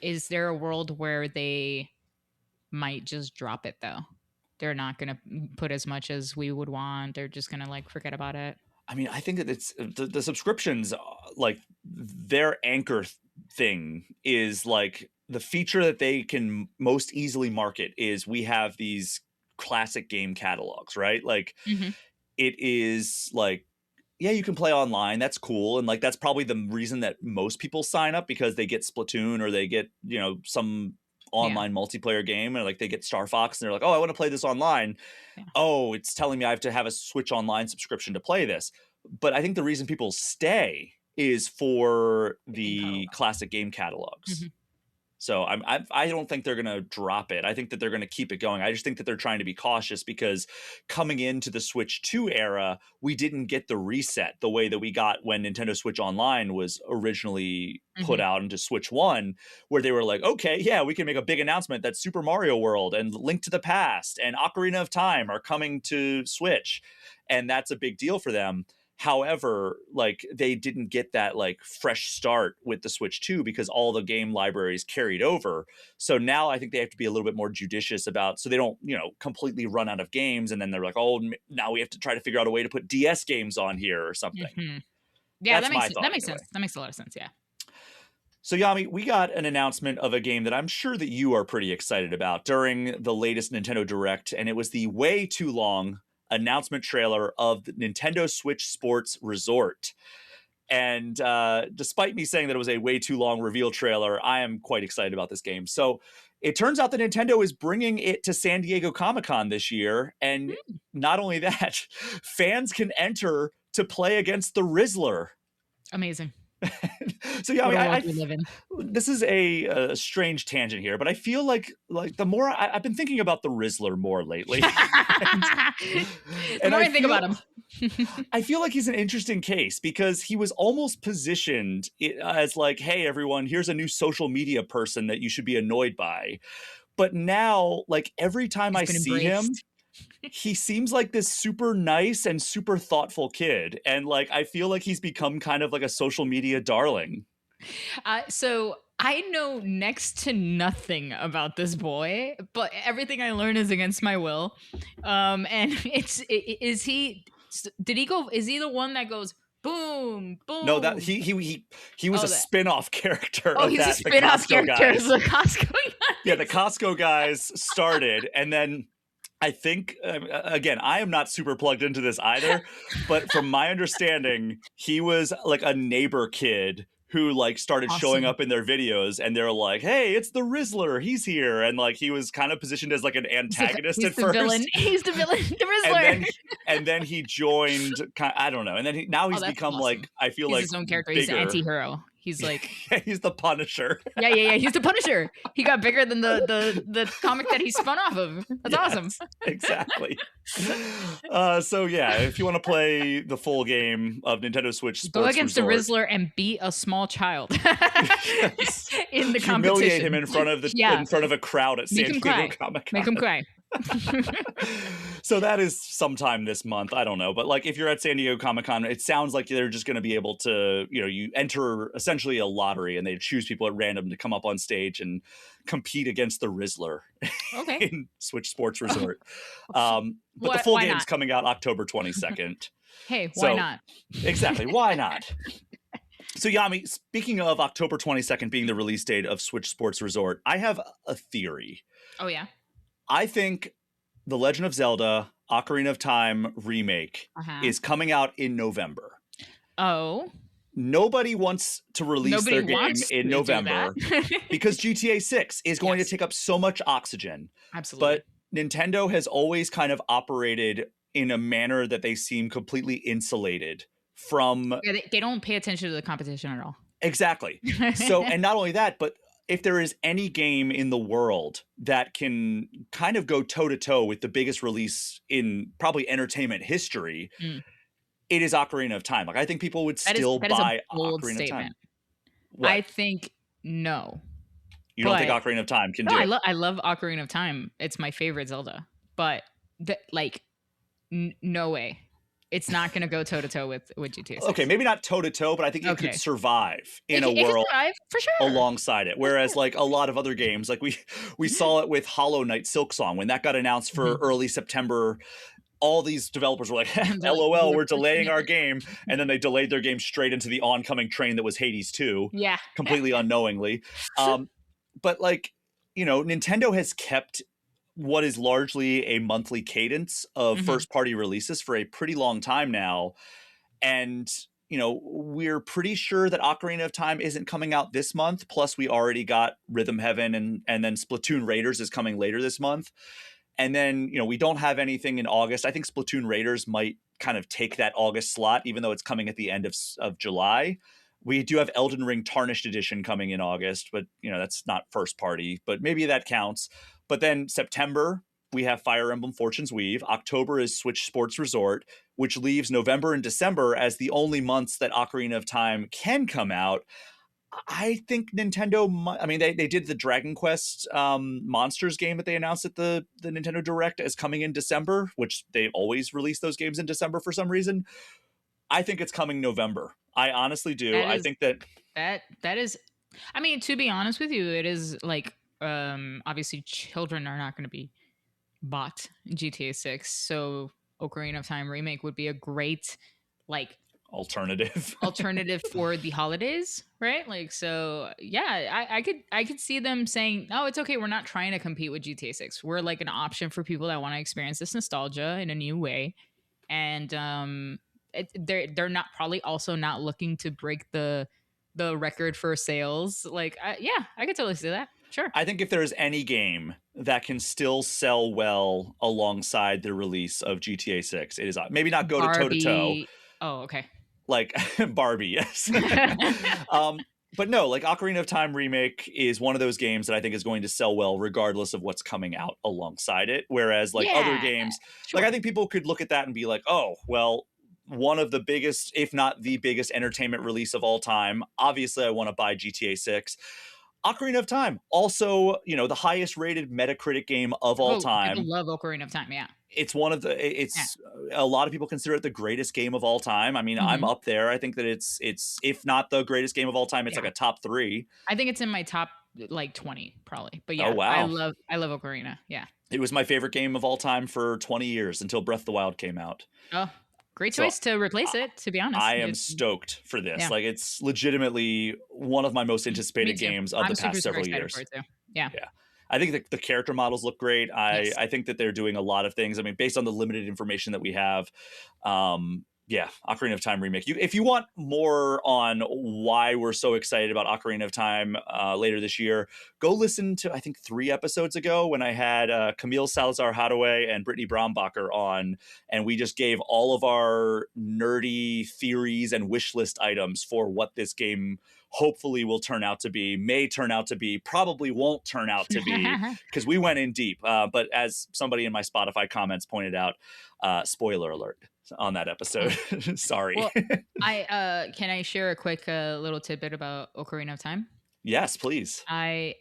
Is there a world where they might just drop it, though? They're not going to put as much as we would want. They're just going to like forget about it. I mean, I think that it's the subscriptions, like their anchor thing is like the feature that they can most easily market is we have these classic game catalogs, right? Like it is like, yeah, you can play online. That's cool. And like, that's probably the reason that most people sign up, because they get Splatoon or they get, some online multiplayer game, and like they get Star Fox and they're like, oh, I want to play this online. Yeah. Oh, it's telling me I have to have a Switch Online subscription to play this. But I think the reason people stay is for the classic game catalogs. So I don't think they're going to drop it. I think that they're going to keep it going. I just think that they're trying to be cautious because coming into the Switch 2 era, we didn't get the reset the way that we got when Nintendo Switch Online was originally put out into Switch 1, where they were like, okay, yeah, we can make a big announcement that Super Mario World and Link to the Past and Ocarina of Time are coming to Switch. And that's a big deal for them. However, like they didn't get that like fresh start with the Switch 2 because all the game libraries carried over. So now I think they have to be a little bit more judicious about, so they don't, completely run out of games. And then they're like, oh, now we have to try to figure out a way to put DS games on here or something. Yeah, that makes sense. That makes a lot of sense. Yeah. So Yami, we got an announcement of a game that I'm sure that you are pretty excited about during the latest Nintendo Direct. And it was the way too long announcement trailer of the Nintendo Switch Sports Resort. And despite me saying that it was a way too long reveal trailer, I am quite excited about this game. So it turns out that Nintendo is bringing it to San Diego Comic-Con this year. And not only that, fans can enter to play against the Rizzler. Amazing. So yeah, this is a strange tangent here, but I feel like the more I've been thinking about the Rizzler more lately. The more I think about him, I feel like he's an interesting case because he was almost positioned as like, hey, everyone, here's a new social media person that you should be annoyed by. But now, like every time I see him, he seems like this super nice and super thoughtful kid. And like, I feel like he's become kind of like a social media darling. So I know next to nothing about this boy, but everything I learn is against my will. And is he the one that goes boom, boom? No, that he was a spin-off character. Oh, he's a spin-off character. The Costco guys. Yeah, the Costco guys started, and then I think, again, I am not super plugged into this either, but from my understanding, he was like a neighbor kid who like started showing up in their videos, and they're like, hey, it's the Rizzler, he's here. And like, he was kind of positioned as like an antagonist at first. Villain. He's the villain, the Rizzler. And then he joined, I don't know. And then now he's become like, I feel he's like his own character. Bigger. He's an anti-hero. He's like, he's the Punisher. Yeah. He's the Punisher. He got bigger than the comic that he spun off of. That's awesome. Exactly. So yeah, if you want to play the full game of Nintendo Switch Sports Go against Resort, the Rizzler and beat a small child in the competition. Humiliate him in front of a crowd at San Diego Comic-Con. Make him cry. So that is sometime this month. I don't know. But like if you're at San Diego Comic-Con, it sounds like they're just going to be able to, you enter essentially a lottery and they choose people at random to come up on stage and compete against the Rizzler in Switch Sports Resort. But the full game's coming out October 22nd. Hey, why not? Exactly. Why not? So Yami, speaking of October 22nd being the release date of Switch Sports Resort, I have a theory. Oh, yeah? I think The Legend of Zelda Ocarina of Time remake is coming out in November. Oh. Nobody wants to release their game in November because GTA 6 is going to take up so much oxygen. Absolutely. But Nintendo has always kind of operated in a manner that they seem completely insulated from... Yeah, they don't pay attention to the competition at all. Exactly. So, and not only that, but if there is any game in the world that can kind of go toe-to-toe with the biggest release in probably entertainment history, it is Ocarina of Time. Like, I think people would still buy Ocarina of Time. What? I think no. You don't think Ocarina of Time can do it? I love Ocarina of Time. It's my favorite Zelda. But, no way. It's not going to go toe-to-toe with GTA 6. Okay, maybe not toe-to-toe, but I think it could survive in a world for sure. alongside it. Whereas, like, a lot of other games, like we saw it with Hollow Knight Silksong. When that got announced for early September, all these developers were like, LOL, we're delaying our game. And then they delayed their game straight into the oncoming train that was Hades 2. Yeah. Completely unknowingly. But, like, Nintendo has kept what is largely a monthly cadence of first-party releases for a pretty long time now. And, we're pretty sure that Ocarina of Time isn't coming out this month. Plus, we already got Rhythm Heaven and then Splatoon Raiders is coming later this month. And then, we don't have anything in August. I think Splatoon Raiders might kind of take that August slot, even though it's coming at the end of July. We do have Elden Ring Tarnished Edition coming in August, but that's not first party, but maybe that counts. But then September, we have Fire Emblem Fortune's Weave. October is Switch Sports Resort, which leaves November and December as the only months that Ocarina of Time can come out. I think Nintendo, they did the Dragon Quest Monsters game that they announced at the Nintendo Direct as coming in December, which they always release those games in December for some reason. I think it's coming November. I honestly do. I think that is, to be honest with you, it is like, obviously children are not going to be bought GTA 6. So Ocarina of Time remake would be a great, like, alternative for the holidays, right? Like, so yeah, I could see them saying, oh, it's okay, we're not trying to compete with GTA 6. We're like an option for people that want to experience this nostalgia in a new way. And they're not probably also not looking to break the record for sales. Like, I could totally see that. Sure. I think if there's any game that can still sell well alongside the release of GTA 6, it is maybe not go to toe to toe. Oh, okay. Like Barbie, yes. But no, like Ocarina of Time remake is one of those games that I think is going to sell well regardless of what's coming out alongside it. Whereas like other games, like I think people could look at that and be like, oh, well, one of the biggest, if not the biggest entertainment release of all time. Obviously, I want to buy GTA 6. Ocarina of Time, also, the highest rated Metacritic game of all time. People love Ocarina of Time, yeah. It's one of a lot of people consider it the greatest game of all time. I'm up there. I think that it's if not the greatest game of all time, it's like a top 3. I think it's in my top like 20 probably. But yeah, oh, wow. I love Ocarina. Yeah. It was my favorite game of all time for 20 years until Breath of the Wild came out. Oh, great choice to replace it, to be honest. I am stoked for this. Yeah. Like, it's legitimately one of my most anticipated games of the past several years. For it too. Yeah. I think the character models look great. I think that they're doing a lot of things. Based on the limited information that we have, Ocarina of Time remake. If you want more on why we're so excited about Ocarina of Time later this year, go listen to, I think, 3 episodes ago when I had Camille Salazar-Hadaway and Brittany Brombacher on, and we just gave all of our nerdy theories and wish list items for what this game hopefully will turn out to be, may turn out to be, probably won't turn out to be, because we went in deep. But as somebody in my Spotify comments pointed out, spoiler alert on that episode. Sorry. Well, can I share a quick little tidbit about Ocarina of Time? Yes, please. I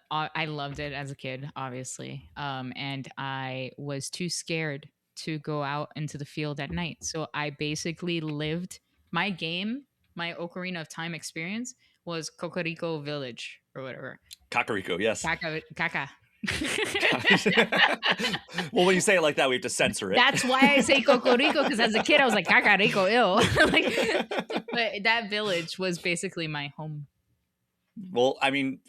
loved it as a kid, obviously, and I was too scared to go out into the field at night, so I basically lived my Ocarina of Time experience was Cocorico Village or whatever. Kakariko, yes. Kaka. Well, when you say it like that, we have to censor it. That's why I say Cocorico, because as a kid, I was like, Kakariko, ew. But that village was basically my home. Well,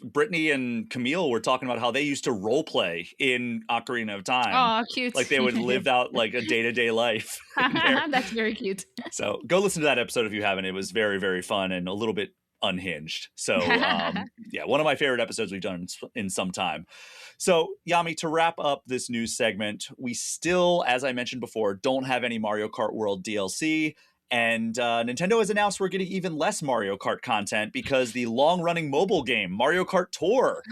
Brittany and Camille were talking about how they used to role play in Ocarina of Time. Oh, cute. Like they would live out like a day-to-day life. That's very cute. So go listen to that episode if you haven't. It was very, very fun and a little bit unhinged. So one of my favorite episodes we've done in some time. So Yami, to wrap up this news segment, we still, as I mentioned before, don't have any Mario Kart World DLC. And Nintendo has announced we're getting even less Mario Kart content because the long-running mobile game, Mario Kart Tour,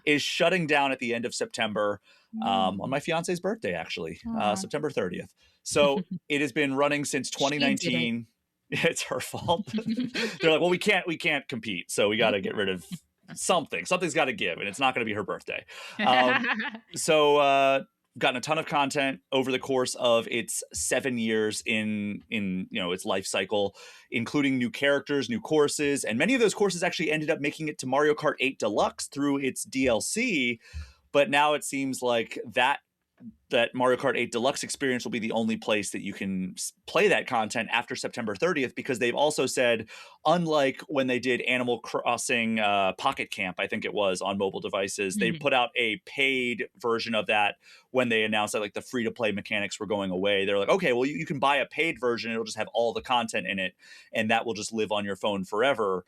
is shutting down at the end of September, on my fiance's birthday, actually, September 30th. So it has been running since 2019. It's her fault. They're like, well, we can't compete, so we got to get rid of something. Something's got to give, and it's not going to be her birthday. Gotten a ton of content over the course of its 7 years in its life cycle, including new characters, new courses, and many of those courses actually ended up making it to Mario Kart 8 Deluxe through its DLC. But now it seems like that Mario Kart 8 Deluxe experience will be the only place that you can play that content after September 30th, because they've also said, unlike when they did Animal Crossing Pocket Camp, I think it was, on mobile devices, they put out a paid version of that when they announced that like the free-to-play mechanics were going away. They're like, okay, well, you can buy a paid version. It'll just have all the content in it, and that will just live on your phone forever.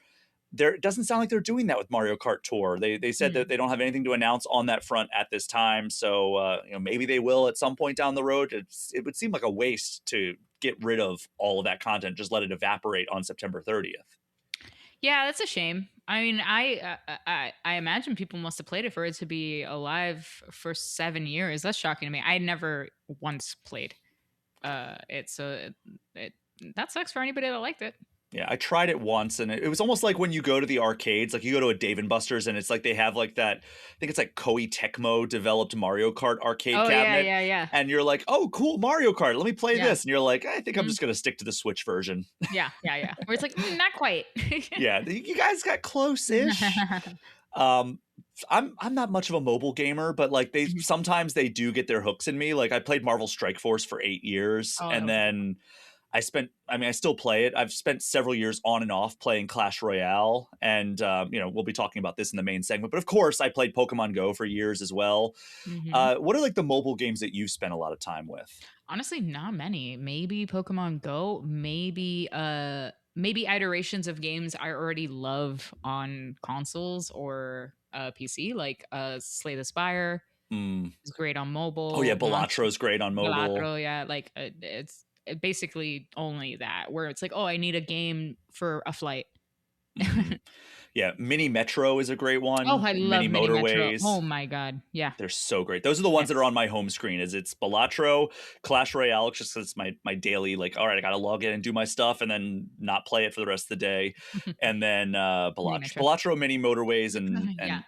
It doesn't sound like they're doing that with Mario Kart Tour. They said that they don't have anything to announce on that front at this time. So maybe they will at some point down the road. It would seem like a waste to get rid of all of that content, just let it evaporate on September 30th. Yeah, that's a shame. I mean, I imagine people must have played it for it to be alive for 7 years. That's shocking to me. I never once played it, so it that sucks for anybody that liked it. Yeah, I tried it once, and it was almost like when you go to the arcades, like you go to a Dave and Buster's, and it's like they have like that. I think it's like Koei Tecmo developed Mario Kart arcade Oh cabinet, yeah. and you're like, "Oh, cool, Mario Kart. Let me play Yeah. this." And you're like, "I think I'm just gonna stick to the Switch version." Yeah. Where it's like not quite. Yeah, you guys got close-ish. I'm not much of a mobile gamer, but like sometimes they do get their hooks in me. Like I played Marvel Strike Force for 8 years, Oh, and then I still play it. I've spent several years on and off playing Clash Royale, and we'll be talking about this in the main segment. But of course, I played Pokemon Go for years as well. What are like the mobile games that you've spent a lot of time with? Honestly, not many. Maybe Pokemon Go. Maybe iterations of games I already love on consoles or PC, like Slay the Spire. Is great on mobile. Oh yeah, Balattro's great on mobile. Balatro, yeah, like it's basically only that where it's like, oh, I need a game for a flight. Yeah, Mini Metro is a great one. Oh, I love Mini Motorways. Metro. Oh my god, yeah, they're so great. Those are the ones that are on my home screen. It's Balatro, Clash Royale, just because it's my daily, like, all right, I gotta log in and do my stuff and then not play it for the rest of the day. And then Balatro, Mini Motorways,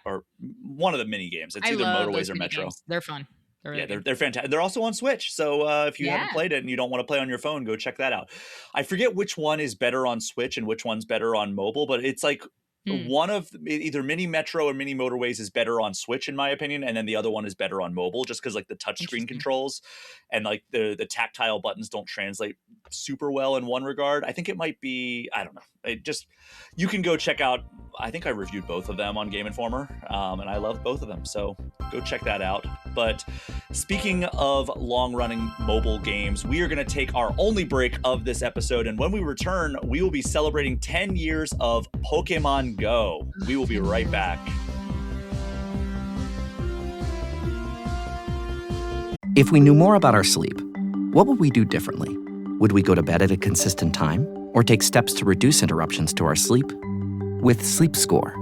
or one of the mini games. It's either Motorways or Metro. Games. They're fun. They're fantastic. They're also on Switch. So if you haven't played it and you don't want to play on your phone, go check that out. I forget which one is better on Switch and which one's better on mobile, but it's like one of either Mini Metro or Mini Motorways is better on Switch in my opinion, and then the other one is better on mobile just because like the touchscreen controls and like the tactile buttons don't translate super well in one regard. I think it might be, I don't know. You can go check out. I think I reviewed both of them on Game Informer, and I love both of them. So go check that out. But speaking of long-running mobile games, we are going to take our only break of this episode. And when we return, we will be celebrating 10 years of Pokémon Go. We will be right back. If we knew more about our sleep, what would we do differently? Would we go to bed at a consistent time or take steps to reduce interruptions to our sleep? With Sleep Score,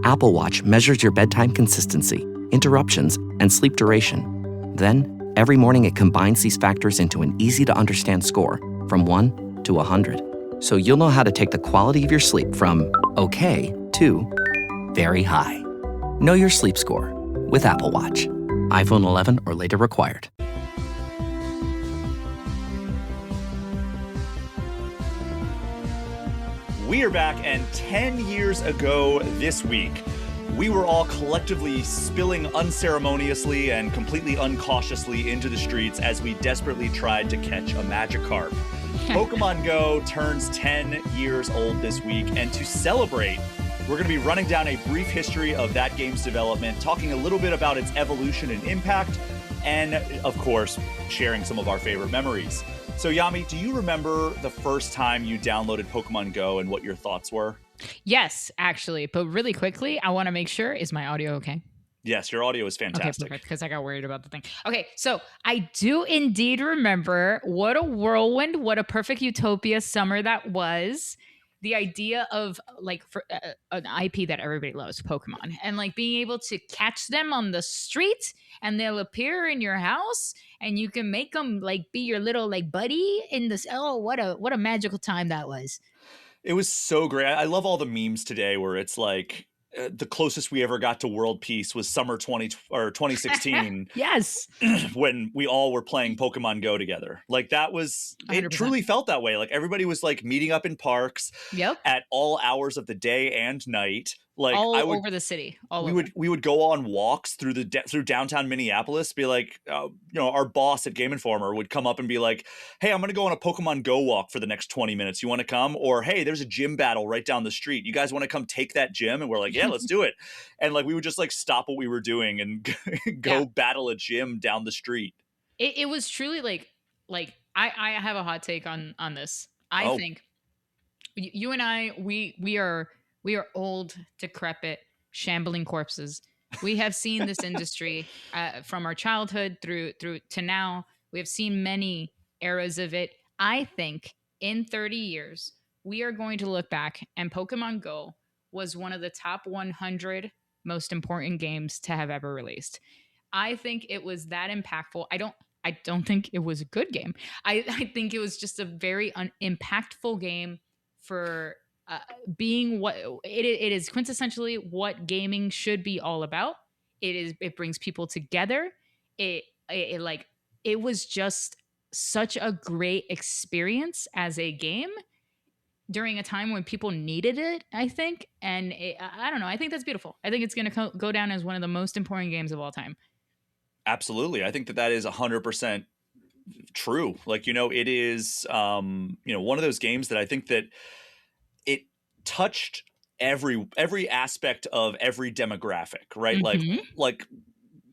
Apple Watch measures your bedtime consistency, interruptions, and sleep duration. Then, every morning it combines these factors into an easy-to-understand score from 1 to 100. So you'll know how to take the quality of your sleep from okay to very high. Know your sleep score with Apple Watch. iPhone 11 or later required. We are back, and 10 years ago this week, we were all collectively spilling unceremoniously and completely uncautiously into the streets as we desperately tried to catch a Magikarp. Pokemon Go turns 10 years old this week, and to celebrate, we're going to be running down a brief history of that game's development, talking a little bit about its evolution and impact, and, of course, sharing some of our favorite memories. So, Yami, do you remember the first time you downloaded Pokemon Go and what your thoughts were? Yes, actually. But really quickly, I want to make sure, is my audio okay? Yes, your audio is fantastic. Okay, perfect, because I got worried about the thing. Okay, so I do indeed remember what a whirlwind, what a perfect utopia summer that was. The idea of like for an IP that everybody loves, Pokemon, and like being able to catch them on the street and they'll appear in your house and you can make them like be your little like buddy in this. Oh, what a magical time that was. It was so great. I love all the memes today where it's like the closest we ever got to world peace was summer 2016. Yes. When we all were playing Pokemon Go together. Like that was, 100%. It truly felt that way. Like everybody was like meeting up in parks at all hours of the day and night. Like over the city. We would go on walks through through downtown Minneapolis. Be like, our boss at Game Informer would come up and be like, "Hey, I'm going to go on a Pokemon Go walk for the next 20 minutes. You want to come?" Or, "Hey, there's a gym battle right down the street. You guys want to come take that gym?" And we're like, "Yeah, let's do it." And like we would just like stop what we were doing and go battle a gym down the street. It was truly like I have a hot take on this. I think you and I we are old, decrepit, shambling corpses. We have seen this industry from our childhood through to now. We have seen many eras of it. I think in 30 years, we are going to look back, and Pokemon Go was one of the top 100 most important games to have ever released. I think it was that impactful. I don't think it was a good game. I think it was just a very impactful game for being what it is quintessentially what gaming should be all about. It brings people together. It like it was just such a great experience as a game during a time when people needed it, I think. And I don't know. I think that's beautiful. I think it's going to go down as one of the most important games of all time. Absolutely. I think that is 100% true. Like, it is, one of those games that I think that it touched every aspect of every demographic, right? Mm-hmm. Like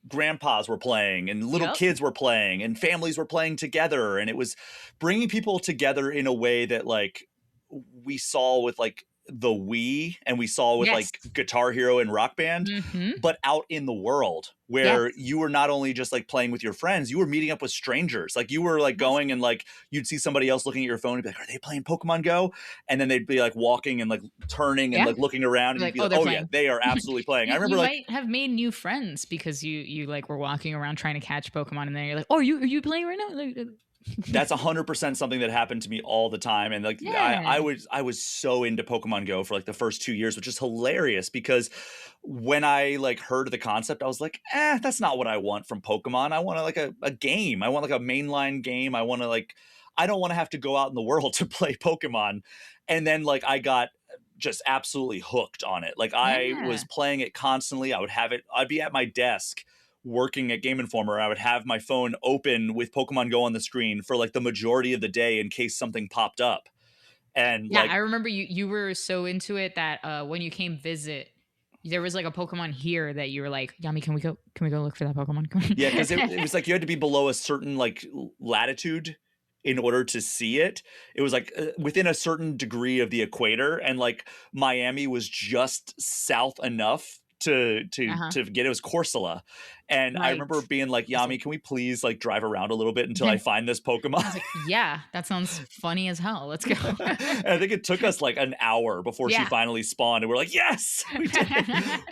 grandpas were playing and little kids were playing and families were playing together. And it was bringing people together in a way that like we saw with like the Wii and we saw with like Guitar Hero and Rock Band, but out in the world where you were not only just like playing with your friends, you were meeting up with strangers. Like you were like going and like you'd see somebody else looking at your phone and be like, are they playing Pokemon Go? And then they'd be like walking and like turning and like looking around and you'd be like, oh yeah, they are absolutely playing. I remember you like might have made new friends because you like were walking around trying to catch Pokemon and then you're like, oh, are you playing right now? That's 100% something that happened to me all the time. And like, I was so into Pokemon Go for like the first 2 years, which is hilarious because when I like heard the concept, I was like, that's not what I want from Pokemon. I want like a game. I want like a mainline game. I don't want to have to go out in the world to play Pokemon. And then like, I got just absolutely hooked on it. Like I was playing it constantly. I'd be at my desk working at Game Informer. I would have my phone open with Pokemon Go on the screen for like the majority of the day in case something popped up. And yeah, like, I remember you were so into it that when you came visit, there was like a Pokemon here that you were like, Yami, can we go look for that Pokemon? Yeah, because it was like you had to be below a certain like latitude in order to see it. It was like within a certain degree of the equator, and like Miami was just south enough to get it was Corsola. And I remember being like, Yami, can we please like drive around a little bit until I find this Pokemon? I was like, yeah, that sounds funny as hell. Let's go. And I think it took us like an hour before she finally spawned. And we're like, yes, we did.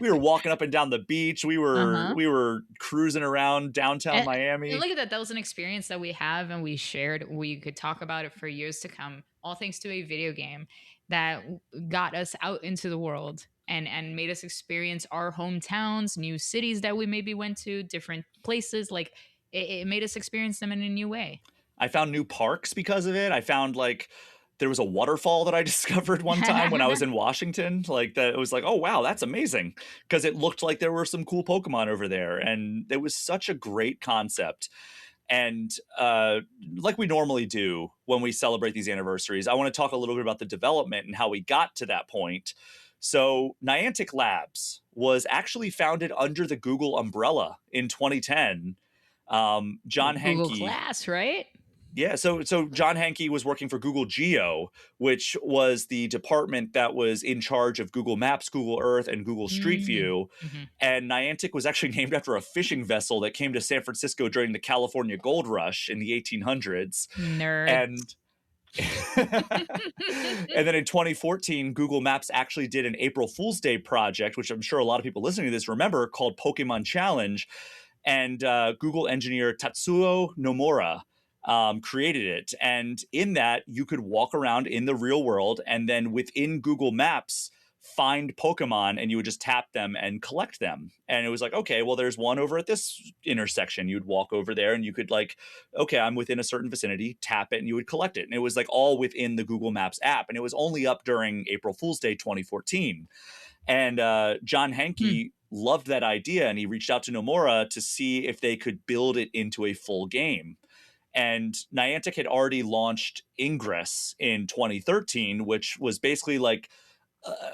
We were walking up and down the beach. We were cruising around downtown Miami. And look at that. That was an experience that we have and we shared. We could talk about it for years to come, all thanks to a video game that got us out into the world and made us experience our hometowns, new cities that we maybe went to, different places. Like it made us experience them in a new way. I found new parks because of it. I found like there was a waterfall that I discovered one time when I was in Washington. Like that, it was like, oh wow, that's amazing, because it looked like there were some cool Pokemon over there, and it was such a great concept. And like we normally do when we celebrate these anniversaries, I want to talk a little bit about the development and how we got to that point. So Niantic Labs was actually founded under the Google umbrella in 2010. John Hanke. Google Glass, right? Yeah, so John Hanke was working for Google Geo, which was the department that was in charge of Google Maps, Google Earth, and Google Street View. And Niantic was actually named after a fishing vessel that came to San Francisco during the California Gold Rush in the 1800s. Nerd. And then in 2014, Google Maps actually did an April Fool's Day project, which I'm sure a lot of people listening to this remember, called Pokemon Challenge. And Google engineer Tatsuo Nomura created it. And in that, you could walk around in the real world and then within Google Maps, find Pokemon, and you would just tap them and collect them. And it was like, okay, well, there's one over at this intersection. You'd walk over there and you could like, okay, I'm within a certain vicinity, tap it, and you would collect it. And it was like all within the Google Maps app. And it was only up during April Fool's Day 2014. And John Hanke loved that idea, and he reached out to Nomura to see if they could build it into a full game. And Niantic had already launched Ingress in 2013, which was basically like,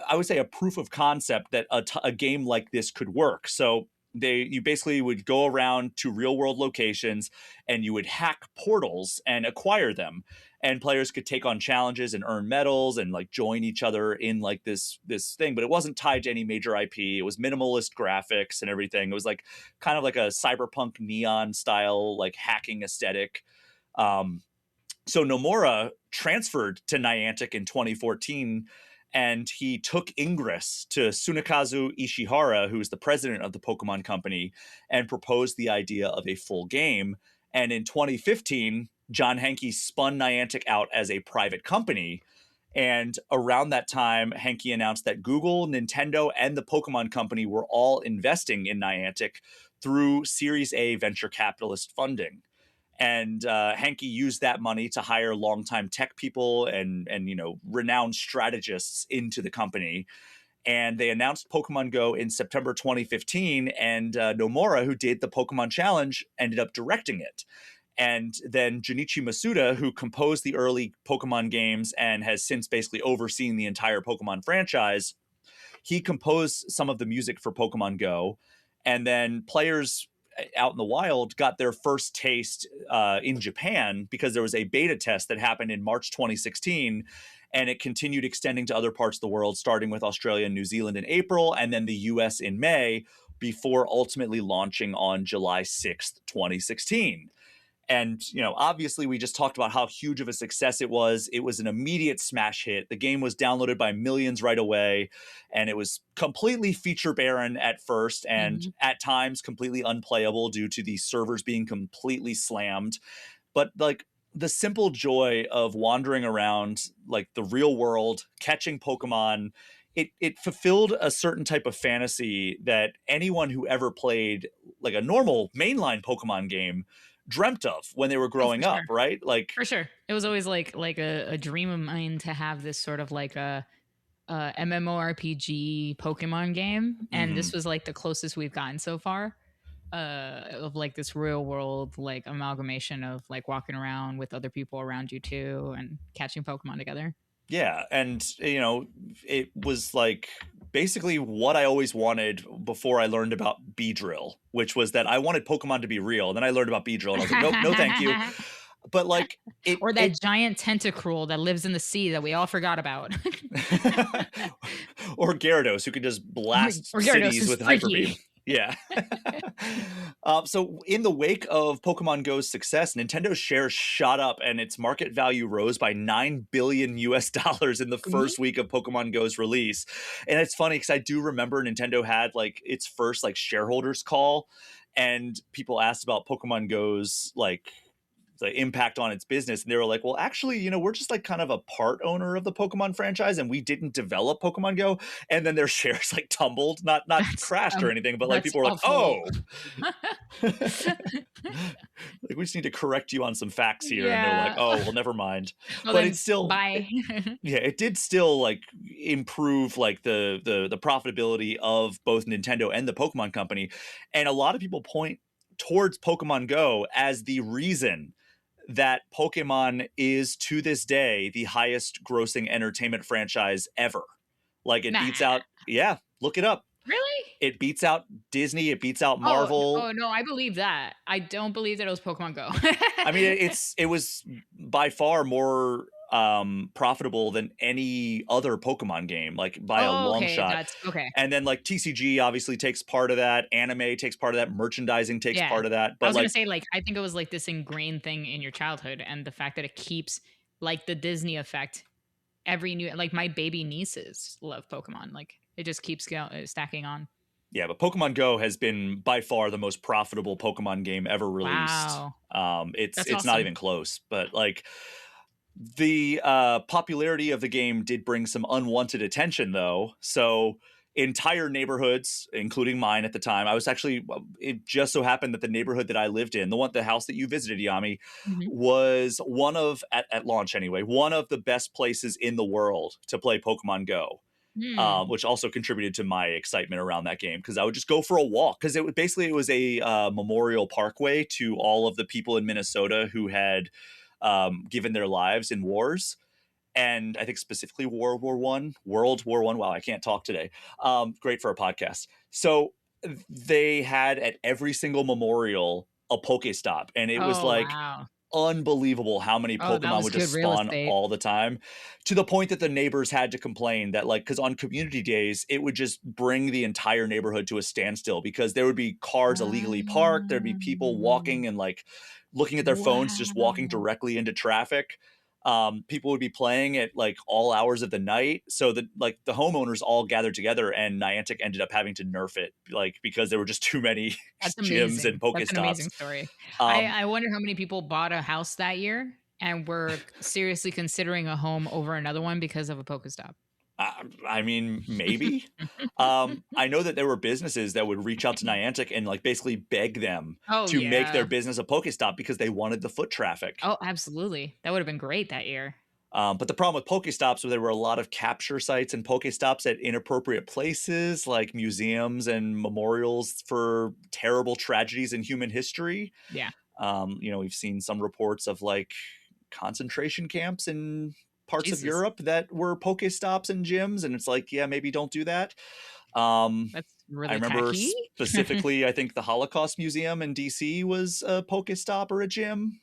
I would say a proof of concept that a game like this could work. So you basically would go around to real world locations and you would hack portals and acquire them. And players could take on challenges and earn medals and like join each other in like this thing. But it wasn't tied to any major IP. It was minimalist graphics and everything. It was like kind of like a cyberpunk neon style, like hacking aesthetic. So Nomura transferred to Niantic in 2014, and he took Ingress to Tsunekazu Ishihara, who is the president of the Pokemon Company, and proposed the idea of a full game. And in 2015, John Hanke spun Niantic out as a private company. And around that time, Hanke announced that Google, Nintendo, and the Pokemon Company were all investing in Niantic through Series A venture capitalist funding. And Hanke used that money to hire longtime tech people and renowned strategists into the company. And they announced Pokemon Go in September 2015, and Nomura, who did the Pokemon Challenge, ended up directing it. And then Junichi Masuda, who composed the early Pokemon games and has since basically overseen the entire Pokemon franchise, he composed some of the music for Pokemon Go. And then players out in the wild got their first taste in Japan because there was a beta test that happened in March 2016, and it continued extending to other parts of the world, starting with Australia and New Zealand in April, and then the US in May, before ultimately launching on July 6th, 2016. And, obviously we just talked about how huge of a success it was. It was an immediate smash hit. The game was downloaded by millions right away, and it was completely feature barren at first and at times completely unplayable due to the servers being completely slammed. But the simple joy of wandering around like the real world, catching Pokemon, it fulfilled a certain type of fantasy that anyone who ever played like a normal mainline Pokemon game dreamt of when they were growing up, right? Like for sure, it was always like a dream of mine to have this sort of like a MMORPG Pokemon game, and this was like the closest we've gotten so far of like this real world like amalgamation of like walking around with other people around you too and catching Pokemon together. Yeah, and it was like basically what I always wanted before I learned about Beedrill, which was that I wanted Pokemon to be real. And then I learned about Beedrill, and I was like, nope, no, thank you. But like, or that giant tentacruel that lives in the sea that we all forgot about, or Gyarados, who could just blast cities with Hyper Beam. Yeah. So in the wake of Pokemon Go's success, Nintendo's shares shot up and its market value rose by $9 billion in the first week of Pokemon Go's release. And it's funny because I do remember Nintendo had like its first like shareholders call, and people asked about Pokemon Go's like the impact on its business, and they were like, well, actually, we're just like kind of a part owner of the Pokemon franchise, and we didn't develop Pokemon Go. And then their shares like tumbled, not crashed or anything, but like people were awful. Like, oh like we just need to correct you on some facts here. And they're like, oh well, never mind. Well, but it's still bye. Yeah, it did still like improve like the profitability of both Nintendo and the Pokemon Company. And a lot of people point towards Pokemon Go as the reason that Pokemon is to this day the highest grossing entertainment franchise ever. Like it beats out, look it up. Really? It beats out Disney, it beats out Marvel. Oh no, I believe that. I don't believe that it was Pokemon Go. I mean, it was by far more profitable than any other Pokemon game, like by a long shot. That's okay. And then like TCG obviously takes part of that, anime takes part of that, merchandising takes part of that. But I was gonna say, like, I think it was like this ingrained thing in your childhood, and the fact that it keeps like the Disney effect. Every new, like my baby nieces love Pokemon. Like it just keeps stacking on. Yeah, but Pokemon Go has been by far the most profitable Pokemon game ever released. Wow. It's awesome. Not even close. But like the popularity of the game did bring some unwanted attention, though. So entire neighborhoods, including mine at the time, it just so happened that the neighborhood that I lived in, the house that you visited, Yami, was one of, at launch anyway, one of the best places in the world to play Pokemon Go. Which also contributed to my excitement around that game, because I would just go for a walk, because it was a memorial parkway to all of the people in Minnesota who had given their lives in wars. And I think specifically World War I. Wow, I can't talk today. Great for a podcast. So they had at every single memorial a Pokestop, and it was like unbelievable how many Oh, that Pokemon was would just good real spawn estate. all the time, to the point that the neighbors had to complain that, like, because on community days, it would just bring the entire neighborhood to a standstill because there would be cars illegally parked. There'd be people walking and like looking at their phones, just walking Wow. directly into traffic. People would be playing at like all hours of the night. So that like the homeowners all gathered together and Niantic ended up having to nerf it, like, because there were just too many That's gyms and amazing. That's an Pokestops. amazing story. Um, I wonder how many people bought a house that year and were seriously considering a home over another one because of a Pokestop. I mean, maybe. I know that there were businesses that would reach out to Niantic and like basically beg them Oh, to make their yeah. business a Pokestop because they wanted the foot traffic. Oh, absolutely. That would have been great that year. But the problem with Pokestops was there were a lot of capture sites and Pokestops at inappropriate places, like museums and memorials for terrible tragedies in human history. Yeah. We've seen some reports of like concentration camps in parts of Jesus. Europe that were Pokestops and gyms, and it's like, yeah, maybe don't do that. That's I really remember tacky. specifically, I think the Holocaust Museum in DC was a Pokestop or a gym.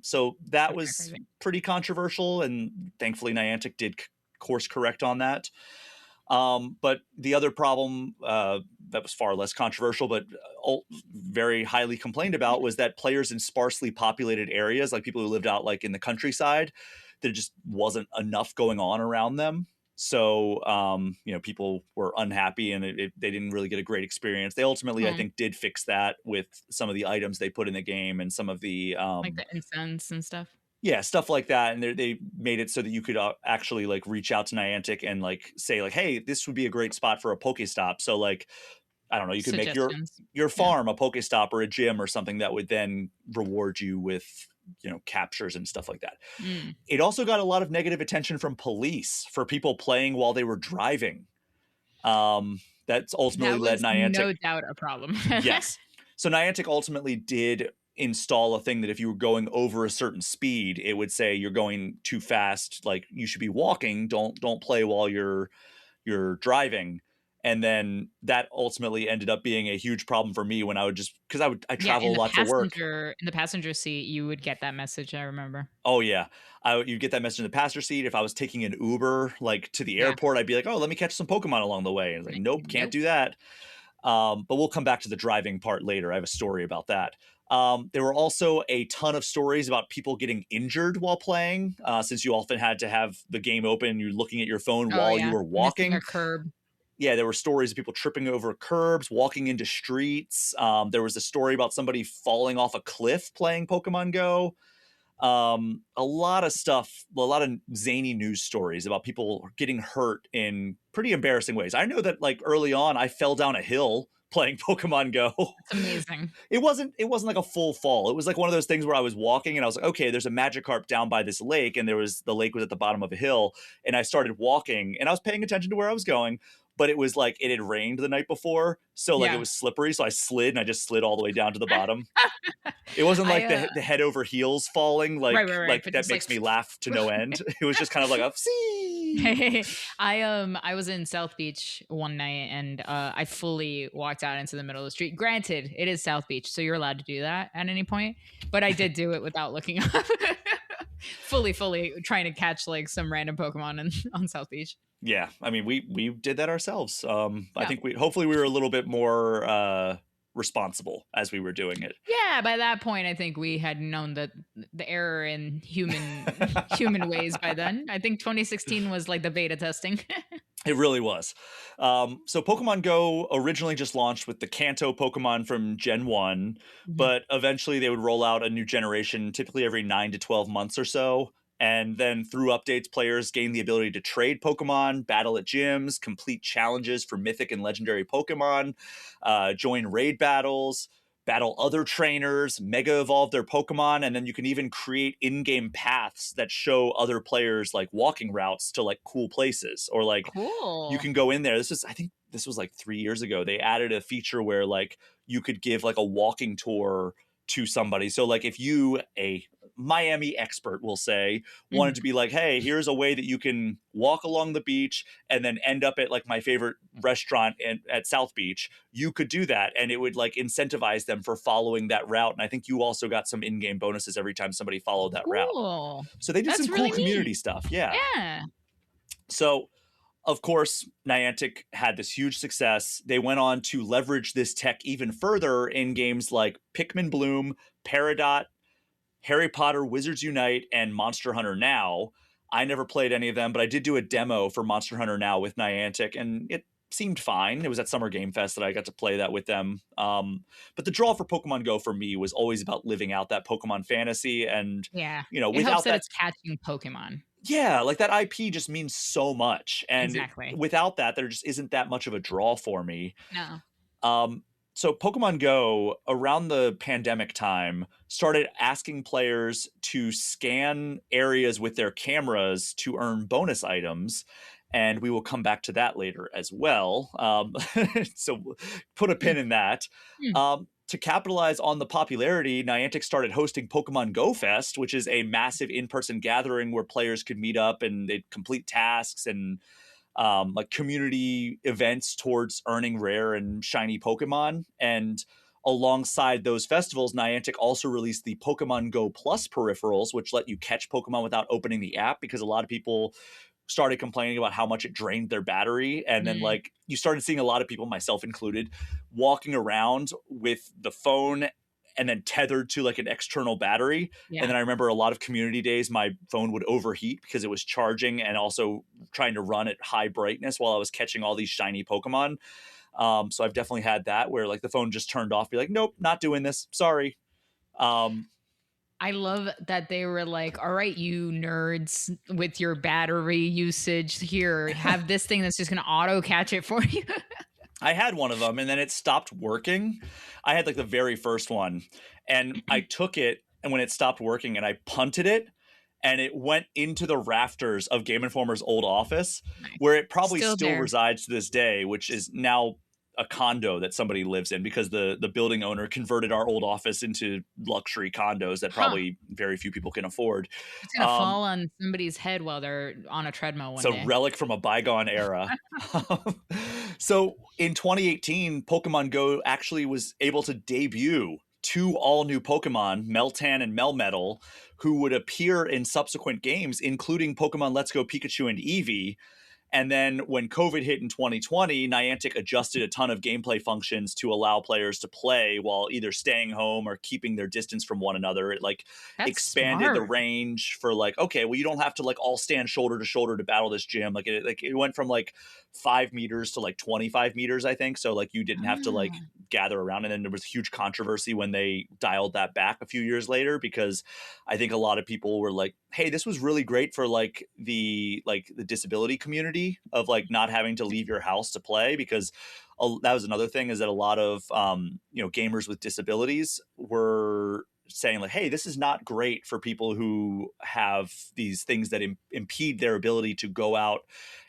So that was crazy. pretty controversial, and thankfully Niantic did course correct on that. But the other problem that was far less controversial, but very highly complained about, was that players in sparsely populated areas, like people who lived out like in the countryside, there just wasn't enough going on around them. So, people were unhappy and they didn't really get a great experience. They ultimately, I think, did fix that with some of the items they put in the game and some of the Like the incense and stuff. yeah, stuff like that. And they made it so that you could actually like reach out to Niantic and like say like, hey, this would be a great spot for a Pokestop. So like, I don't know, you could make Suggestions. your farm a Pokestop or a gym or something that would then reward you with, captures and stuff like that. Mm. It also got a lot of negative attention from police for people playing while they were driving. That's ultimately That led was Niantic. no doubt a problem. Yes. So Niantic ultimately did install a thing that if you were going over a certain speed, it would say you're going too fast, like you should be walking, don't play while you're driving. And then that ultimately ended up being a huge problem for me when I would just, because I travel a lot to work. In the passenger seat, you would get that message, I remember. Oh yeah. You'd get that message in the passenger seat. If I was taking an Uber like to the airport, I'd be like, oh, let me catch some Pokemon along the way. And it's like, nope, can't do that. But we'll come back to the driving part later. I have a story about that. There were also a ton of stories about people getting injured while playing, since you often had to have the game open, you're looking at your phone while you were walking. Missing a curb. Yeah, there were stories of people tripping over curbs, walking into streets. There was a story about somebody falling off a cliff playing Pokemon Go. A lot of stuff, a lot of zany news stories about people getting hurt in pretty embarrassing ways. I know that like early on, I fell down a hill playing Pokemon Go. That's amazing. It wasn't like a full fall. It was like one of those things where I was walking and I was like, okay, there's a Magikarp down by this lake, and the lake was at the bottom of a hill, and I started walking and I was paying attention to where I was going. But it was like it had rained the night before. So like it was slippery. So I slid and I just slid all the way down to the bottom. It wasn't like the head over heels falling. Like, right. like that makes me laugh to no end. It was just kind of like a see. I was in South Beach one night and I fully walked out into the middle of the street. Granted, it is South Beach, so you're allowed to do that at any point. But I did do it without looking up. fully trying to catch like some random Pokemon on South Beach. Yeah, I mean, we did that ourselves. I think hopefully we were a little bit more responsible as we were doing it. Yeah, by that point, I think we had known the error in human ways by then. I think 2016 was like the beta testing. It really was. So Pokemon Go originally just launched with the Kanto Pokemon from Gen 1, but eventually they would roll out a new generation, typically every 9 to 12 months or so. And then through updates, players gain the ability to trade Pokemon, battle at gyms, complete challenges for mythic and legendary Pokemon, join raid battles, battle other trainers, mega evolve their Pokemon, and then you can even create in-game paths that show other players like walking routes to like cool places, or like you can go in there. I think this was like 3 years ago. They added a feature where like you could give like a walking tour to somebody. So like if you, a Miami expert will say, wanted to be like, hey, here's a way that you can walk along the beach and then end up at like my favorite restaurant at South Beach, you could do that. And it would like incentivize them for following that route. And I think you also got some in-game bonuses every time somebody followed that route. So they did some cool community stuff. Yeah. So of course, Niantic had this huge success. They went on to leverage this tech even further in games like Pikmin Bloom, Peridot, Harry Potter, Wizards Unite, and Monster Hunter Now. I never played any of them, but I did do a demo for Monster Hunter Now with Niantic, and it seemed fine. It was at Summer Game Fest that I got to play that with them. But the draw for Pokemon Go for me was always about living out that Pokemon fantasy, and you know, without that, it's catching Pokemon. Yeah, like that IP just means so much, and without that, there just isn't that much of a draw for me. No. So Pokemon Go, around the pandemic time, started asking players to scan areas with their cameras to earn bonus items. And we will come back to that later as well. So put a pin in that. To capitalize on the popularity, Niantic started hosting Pokemon Go Fest, which is a massive in-person gathering where players could meet up and they'd complete tasks and like community events towards earning rare and shiny Pokemon. And alongside those festivals, Niantic also released the Pokemon Go Plus peripherals, which let you catch Pokemon without opening the app, because a lot of people started complaining about how much it drained their battery. And then like you started seeing a lot of people, myself included, walking around with the phone and then tethered to like an external battery. And then I remember a lot of community days, my phone would overheat because it was charging and also trying to run at high brightness while I was catching all these shiny Pokemon. So I've definitely had that where like the phone just turned off, be like, nope, not doing this. Sorry. I love that they were like, all right, you nerds with your battery usage here, have this thing that's just going to auto catch it for you. I had one of them and then it stopped working. I had like the very first one and I took it, and when it stopped working and I punted it, and it went into the rafters of Game Informer's old office, where it probably still resides to this day, which is now a condo that somebody lives in, because the building owner converted our old office into luxury condos that probably very few people can afford. It's going to fall on somebody's head while they're on a treadmill one day. It's a relic from a bygone era. So in 2018, Pokemon Go actually was able to debut 2 all-new Pokemon, Meltan and Melmetal, who would appear in subsequent games, including Pokemon Let's Go Pikachu and Eevee. And then when COVID hit in 2020, Niantic adjusted a ton of gameplay functions to allow players to play while either staying home or keeping their distance from one another. It like expanded the range for like, okay, well, you don't have to like all stand shoulder to shoulder to battle this gym. Like it went from like 5 meters to like 25 meters, I think. So like you didn't have to like gather around. And then there was huge controversy when they dialed that back a few years later, because I think a lot of people were like, hey, this was really great for like the disability community of like not having to leave your house to play, because that was another thing, is that a lot of gamers with disabilities were saying like, hey, this is not great for people who have these things that impede their ability to go out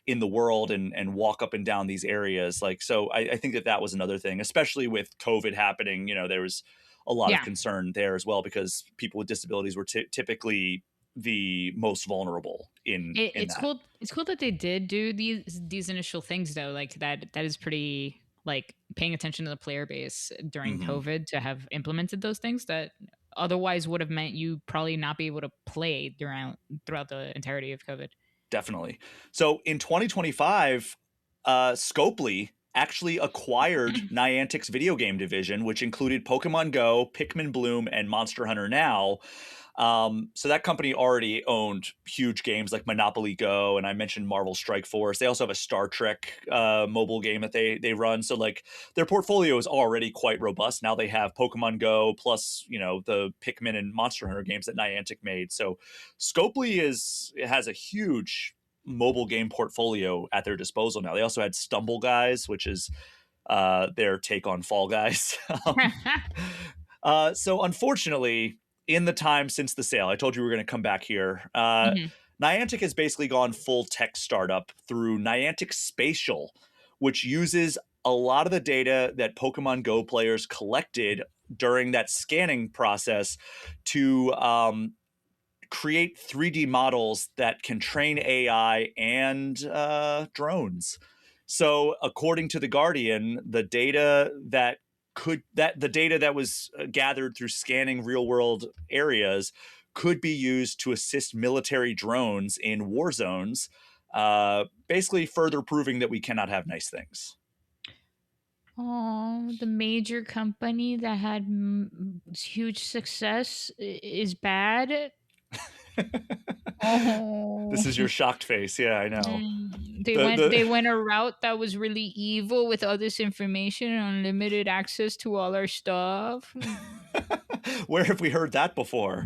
in the world and walk up and down these areas. Like, so I think that was another thing, especially with COVID happening. There was a lot of concern there as well, because people with disabilities were typically the most vulnerable it's that. Cool. It's cool that they did do these initial things though. Like that is pretty, like, paying attention to the player base during COVID to have implemented those things that otherwise would have meant you probably not be able to play throughout the entirety of COVID. Definitely. So in 2025, Scopely actually acquired Niantic's video game division, which included Pokemon Go, Pikmin Bloom, and Monster Hunter Now. So that company already owned huge games like Monopoly Go, and I mentioned Marvel Strike Force. They also have a Star Trek mobile game that they run. So like their portfolio is already quite robust. Now they have Pokemon Go plus, the Pikmin and Monster Hunter games that Niantic made. So Scopely has a huge mobile game portfolio at their disposal now. They also had Stumble Guys, which is their take on Fall Guys. So unfortunately, in the time since the sale, I told you we were going to come back here. Niantic has basically gone full tech startup through Niantic Spatial, which uses a lot of the data that Pokemon Go players collected during that scanning process to create 3D models that can train AI and drones. So according to The Guardian, the data that was gathered through scanning real world areas could be used to assist military drones in war zones, basically further proving that we cannot have nice things. Oh, the major company that had huge success is bad. Oh. This is your shocked face. Yeah, I know. They went a route that was really evil with all this information and unlimited access to all our stuff. Where have we heard that before?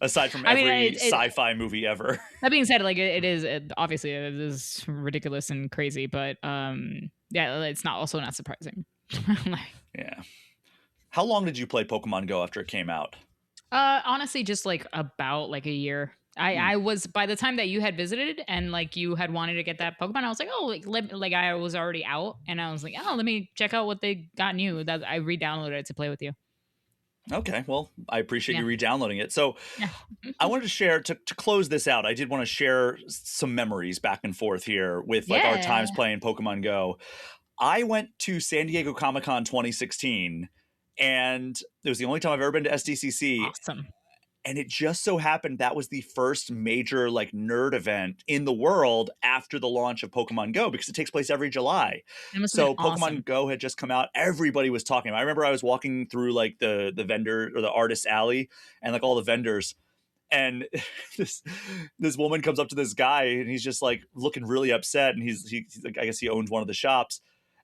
Aside from every sci-fi movie ever. That being said, like obviously it is ridiculous and crazy, but yeah, it's not surprising. Yeah. How long did you play Pokemon Go after it came out? Honestly, just like about like a year. I was, by the time that you had visited and like you had wanted to get that Pokemon, I was like, oh, like I was already out, and I was like, oh, let me check out what they got new. That I re-downloaded it to play with you. Okay, well, I appreciate you re-downloading it. So I wanted to share, to close this out, I did want to share some memories back and forth here with like our times playing Pokemon Go. I went to San Diego Comic-Con 2016, and it was the only time I've ever been to SDCC. Awesome. And it just so happened that was the first major like nerd event in the world after the launch of Pokemon Go, because it takes place every July. So Pokemon Go had just come out. Everybody was talking about it. I remember I was walking through like the vendor or the artist alley and like all the vendors. And this woman comes up to this guy and he's just like looking really upset. And he's like, I guess he owns one of the shops.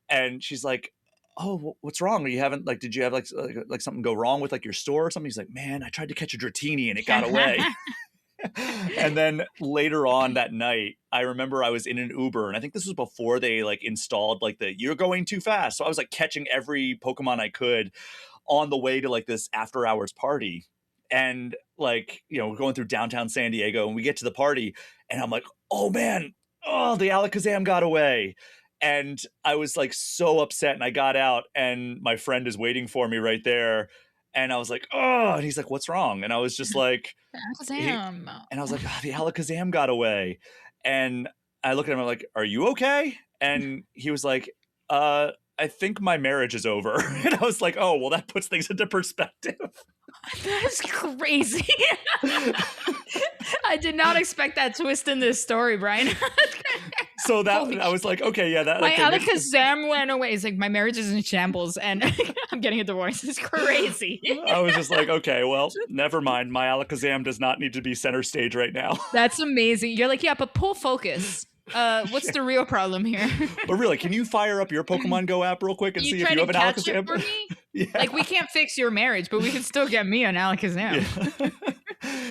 And she's like, oh, what's wrong? You haven't like, did you have like something go wrong with like your store or something? He's like, man, I tried to catch a Dratini and it got away. And then later on that night, I remember I was in an Uber, and I think this was before they like installed like the "you're going too fast." So I was like catching every Pokemon I could on the way to like this after hours party. And like, you know, we're going through downtown San Diego, and we get to the party and I'm like, oh man, oh, the Alakazam got away. And I was like so upset, and I got out and my friend is waiting for me right there. And I was like, oh, and he's like, what's wrong? And I was just like, Alakazam. And I was like, oh, the Alakazam got away. And I look at him, I'm like, are you okay? And he was like, I think my marriage is over. And I was like, oh, well, that puts things into perspective. That's crazy. I did not expect that twist in this story, Brian. So that I was like, okay, yeah, that my Alakazam went away. It's like my marriage is in shambles and I'm getting a divorce. It's crazy. I was just like, okay, well, never mind. My Alakazam does not need to be center stage right now. That's amazing. You're like, yeah, but pull focus. What's the real problem here? But really, can you fire up your Pokemon Go app real quick and see if you have an Alakazam? For me? Yeah. Like, we can't fix your marriage, but we can still get me an Alakazam. Yeah.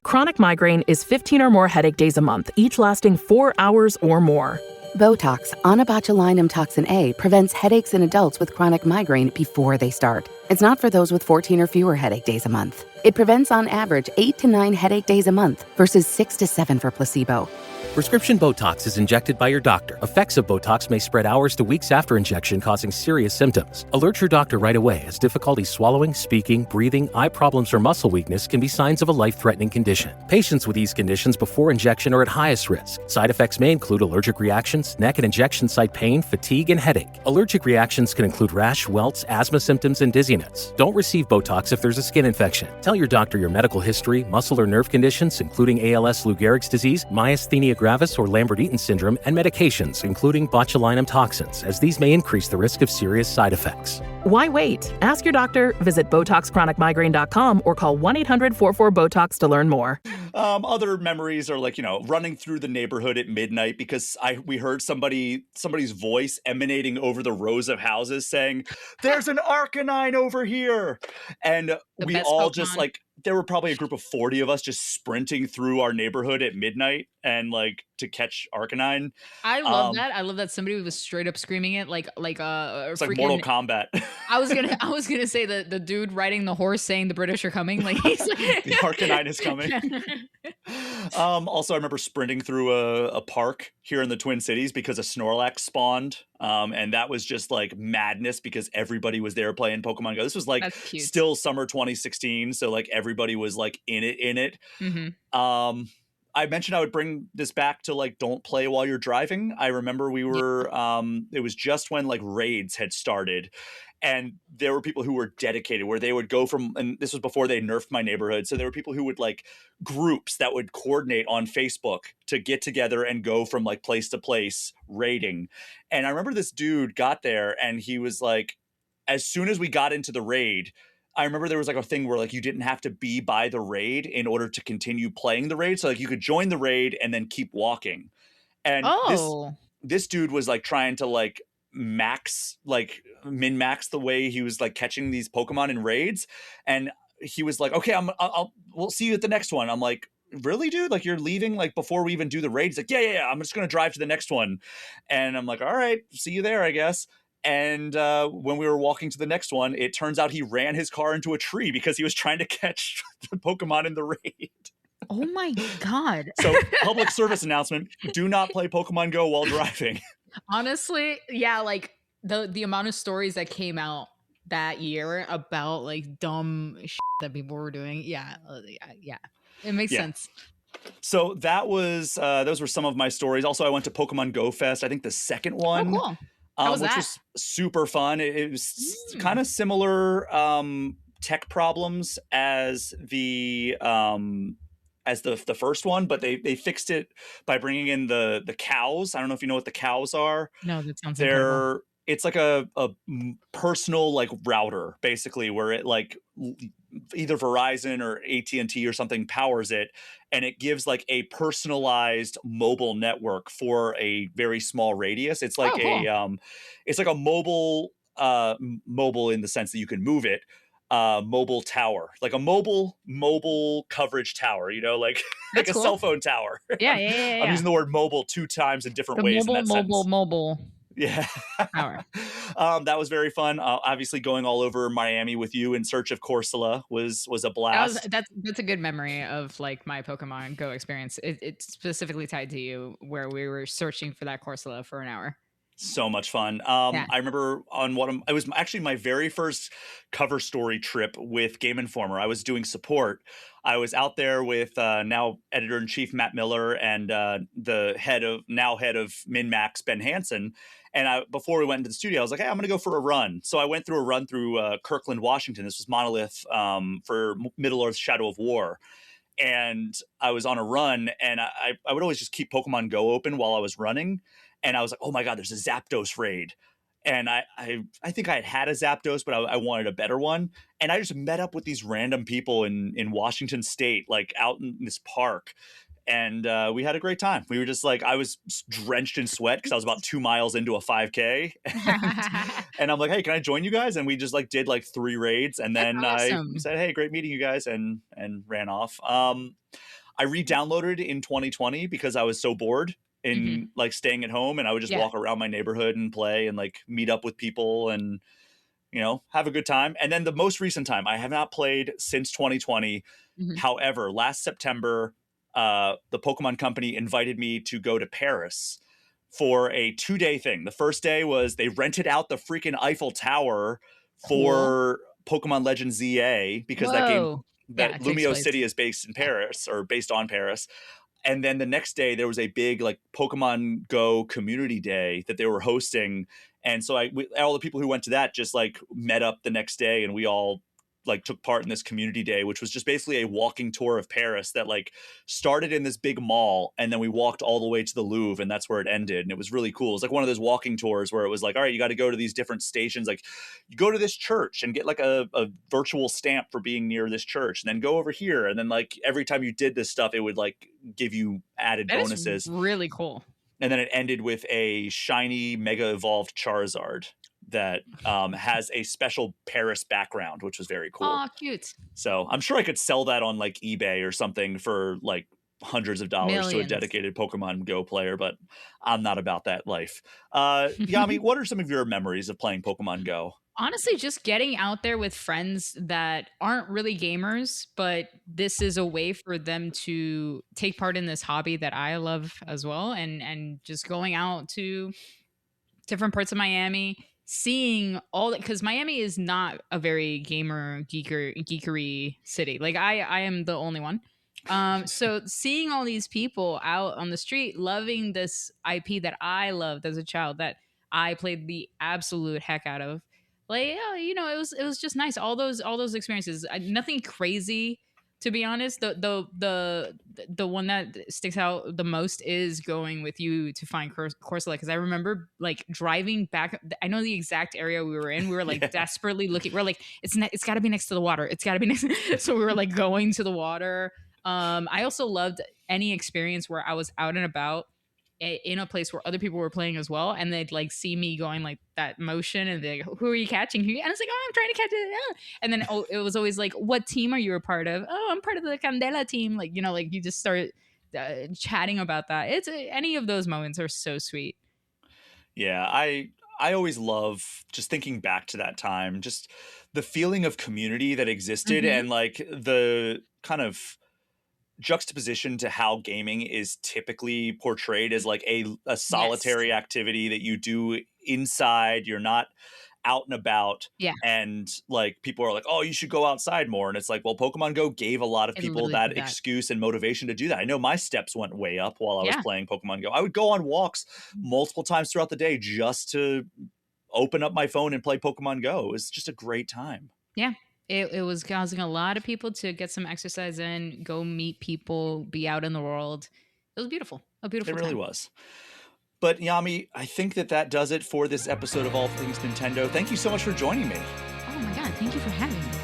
Chronic migraine is 15 or more headache days a month, each lasting 4 hours or more. Botox, onabotulinum toxin A, prevents headaches in adults with chronic migraine before they start. It's not for those with 14 or fewer headache days a month. It prevents on average 8 to 9 headache days a month versus 6 to 7 for placebo. Prescription Botox is injected by your doctor. Effects of Botox may spread hours to weeks after injection, causing serious symptoms. Alert your doctor right away, as difficulty swallowing, speaking, breathing, eye problems, or muscle weakness can be signs of a life-threatening condition. Patients with these conditions before injection are at highest risk. Side effects may include allergic reactions, neck and injection site pain, fatigue, and headache. Allergic reactions can include rash, welts, asthma symptoms, and dizziness. Don't receive Botox if there's a skin infection. Tell your doctor your medical history, muscle or nerve conditions, including ALS, Lou Gehrig's disease, myasthenia gravis, or Lambert-Eaton syndrome, and medications, including botulinum toxins, as these may increase the risk of serious side effects. Why wait? Ask your doctor, visit BotoxChronicMigraine.com, or call 1-800-44-BOTOX to learn more. Other memories are like, you know, running through the neighborhood at midnight because we heard somebody's voice emanating over the rows of houses saying, there's an Arcanine over here. And we all Pokemon. Just like, there were probably a group of 40 of us just sprinting through our neighborhood at midnight and like to catch Arcanine. I love that. I love that somebody was straight up screaming it like it's like Mortal Kombat. I was gonna say the dude riding the horse saying the British are coming. Like he's like, the Arcanine is coming. Also, I remember sprinting through a park here in the Twin Cities because a Snorlax spawned. And that was just like madness because everybody was there playing Pokemon Go. This was like still summer 2016. So like everybody was like in it. Mm-hmm. I mentioned I would bring this back to like, don't play while you're driving. I remember we were, it was just when like raids had started. And there were people who were dedicated where they would go from, and this was before they nerfed my neighborhood. So there were people who would like groups that would coordinate on Facebook to get together and go from like place to place raiding. And I remember this dude got there and he was like, as soon as we got into the raid, I remember there was like a thing where like you didn't have to be by the raid in order to continue playing the raid. So like you could join the raid and then keep walking. And this dude was like trying to like min-max the way he was like catching these Pokemon in raids. And he was like, okay, we'll see you at the next one. I'm like, really, dude? Like you're leaving like before we even do the raid? He's like, yeah. I'm just going to drive to the next one. And I'm like, all right, see you there, I guess. And when we were walking to the next one, it turns out he ran his car into a tree because he was trying to catch the Pokemon in the raid. Oh my God. So public service announcement, do not play Pokemon Go while driving. Honestly, yeah, like the amount of stories that came out that year about like dumb shit that people were doing. Yeah. It makes sense. So that was those were some of my stories. Also, I went to Pokemon Go Fest, I think the second one. Oh, cool. How was which that? was super fun. It was kind of similar tech problems as the first one, but they fixed it by bringing in the cows. I don't know if you know what the cows are. No, that sounds incredible. It's like a personal like router basically where it like either Verizon or AT&T or something powers it, and it gives like a personalized mobile network for a very small radius. It's like it's like a mobile in the sense that you can move it. Mobile tower, like a mobile coverage tower, you know, like like a cell phone tower. Yeah. I'm using the word mobile 2 times in different ways. Mobile. Yeah. Tower. That was very fun. Obviously going all over Miami with you in search of Corsola was a blast. That's a good memory of like my Pokemon Go experience. It's specifically tied to you where we were searching for that Corsola for an hour. So much fun. I remember it was actually my very first cover story trip with Game Informer. I was doing support. I was out there with now editor-in-chief Matt Miller and the head of MinMax, Ben Hansen. And before we went into the studio, I was like, hey, I'm going to go for a run. So I went through a run through Kirkland, Washington. This was Monolith for Middle-earth Shadow of War. And I was on a run, and I would always just keep Pokemon Go open while I was running. And I was like, oh my God, there's a Zapdos raid. And I think I had a Zapdos, but I wanted a better one. And I just met up with these random people in Washington State, like out in this park. And we had a great time. We were just like, I was drenched in sweat because I was about 2 miles into a 5K. And I'm like, hey, can I join you guys? And we just like did like 3 raids. And then awesome. I said, hey, great meeting you guys, and ran off. I re-downloaded in 2020 because I was so bored in like staying at home, and I would just walk around my neighborhood and play and like meet up with people and, you know, have a good time. And then the most recent time, I have not played since 2020. However, last September, the Pokemon Company invited me to go to Paris for a 2-day thing. The first day was they rented out the freaking Eiffel Tower for Pokemon Legends ZA because that game, that Lumio City is based in Paris or based on Paris. And then the next day there was a big like Pokemon Go community day that they were hosting. And so all the people who went to that just like met up the next day, and we all like took part in this community day, which was just basically a walking tour of Paris that like started in this big mall, and then we walked all the way to the Louvre, and that's where it ended. And it was really cool. It was like one of those walking tours where it was like, all right, you got to go to these different stations. Like you go to this church and get like a virtual stamp for being near this church, and then go over here. And then like every time you did this stuff, it would like give you added bonuses. Is really cool. And then it ended with a shiny mega evolved Charizard that has a special Paris background, which was very cool. Oh, cute. So I'm sure I could sell that on like eBay or something for like hundreds of dollars to a dedicated Pokemon Go player, but I'm not about that life. Yami, what are some of your memories of playing Pokemon Go? Honestly, just getting out there with friends that aren't really gamers, but this is a way for them to take part in this hobby that I love as well, and just going out to different parts of Miami, seeing all that, because Miami is not a very geekery city. Like I am the only one. So seeing all these people out on the street loving this IP that I loved as a child, that I played the absolute heck out of, like, yeah, it was just nice. All those experiences. Nothing crazy, to be honest. The one that sticks out the most is going with you to find Corsola, because I remember like driving back. I know the exact area we were in. We were like desperately looking. We're like, it's got to be next to the water. It's got to be next. So we were like going to the water. I also loved any experience where I was out and about in a place where other people were playing as well, and they'd like see me going like that motion, and they go, "Who are you catching?" And I was like, "Oh, I'm trying to catch it." And then it was always like, "What team are you a part of?" "Oh, I'm part of the Candela team." Like, like you just start chatting about that. It's any of those moments are so sweet. Yeah, I always love just thinking back to that time, just the feeling of community that existed, and like the kind of juxtaposition to how gaming is typically portrayed as like a solitary activity that you do inside. You're not out and about. Yeah. And like people are like, oh, you should go outside more. And it's like, well, Pokemon Go gave a lot of people that excuse and motivation to do that. I know my steps went way up while I was playing Pokemon Go. I would go on walks multiple times throughout the day just to open up my phone and play Pokemon Go. It was just a great time. Yeah. It was causing a lot of people to get some exercise in, go meet people, be out in the world. It was beautiful. A beautiful time. It really was. But Yami, I think that does it for this episode of All Things Nintendo. Thank you so much for joining me. Oh my God, thank you for having me.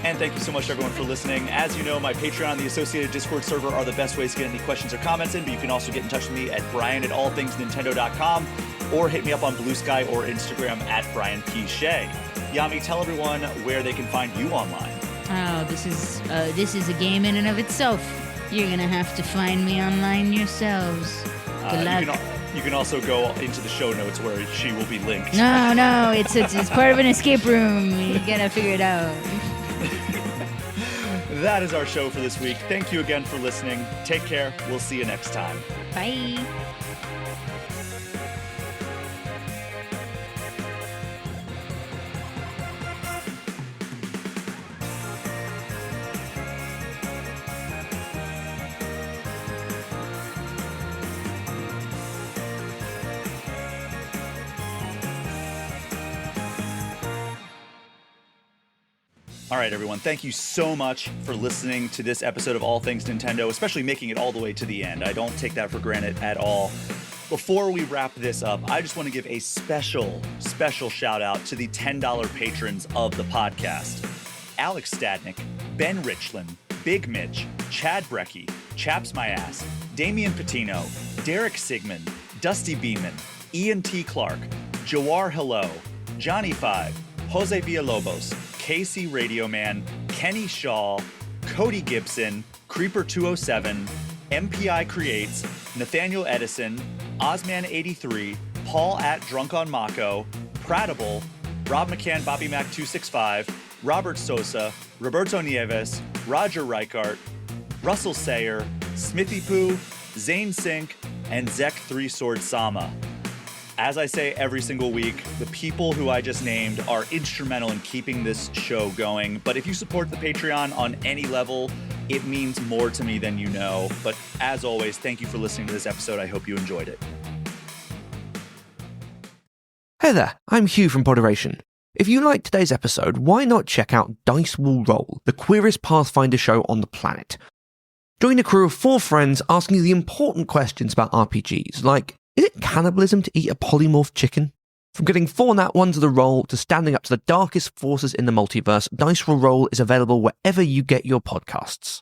And thank you so much, everyone, for listening. As you know, my Patreon and the associated Discord server are the best ways to get any questions or comments in, but you can also get in touch with me at brian@allthingsnintendo.com, or hit me up on Blue Sky or Instagram at Brian P. Shea. Yami, tell everyone where they can find you online. Oh, this is a game in and of itself. You're gonna have to find me online yourselves. Good luck. You can also go into the show notes where she will be linked. No, it's part of an escape room. You gotta figure it out. That is our show for this week. Thank you again for listening. Take care. We'll see you next time. Bye. All right, everyone. Thank you so much for listening to this episode of All Things Nintendo, especially making it all the way to the end. I don't take that for granted at all. Before we wrap this up, I just want to give a special shout out to the $10 patrons of the podcast. Alex Stadnick, Ben Richland, Big Mitch, Chad Brecky, Chaps My Ass, Damian Patino, Derek Sigmund, Dusty Beeman, Ian T. Clark, Jawar Hello, Johnny Five, Jose Villalobos, Casey Radio Man, Kenny Shaw, Cody Gibson, Creeper 207, MPI Creates, Nathaniel Edison, Ozman83, Paul at Drunk on Mako, Pratable, Rob McCann, Bobby Mac 265, Robert Sosa, Roberto Nieves, Roger Reichart, Russell Sayer, Smithy Poo, Zane Sink, and Zek 3 Sword Sama. As I say every single week, the people who I just named are instrumental in keeping this show going. But if you support the Patreon on any level, it means more to me than you know. But as always, thank you for listening to this episode. I hope you enjoyed it. Hey there, I'm Hugh from Poderation. If you liked today's episode, why not check out Dice Will Roll, the queerest Pathfinder show on the planet? Join a crew of 4 friends asking you the important questions about RPGs, like, is it cannibalism to eat a polymorph chicken? From getting 4 nat 1s to the roll to standing up to the darkest forces in the multiverse, Dice Will Roll is available wherever you get your podcasts.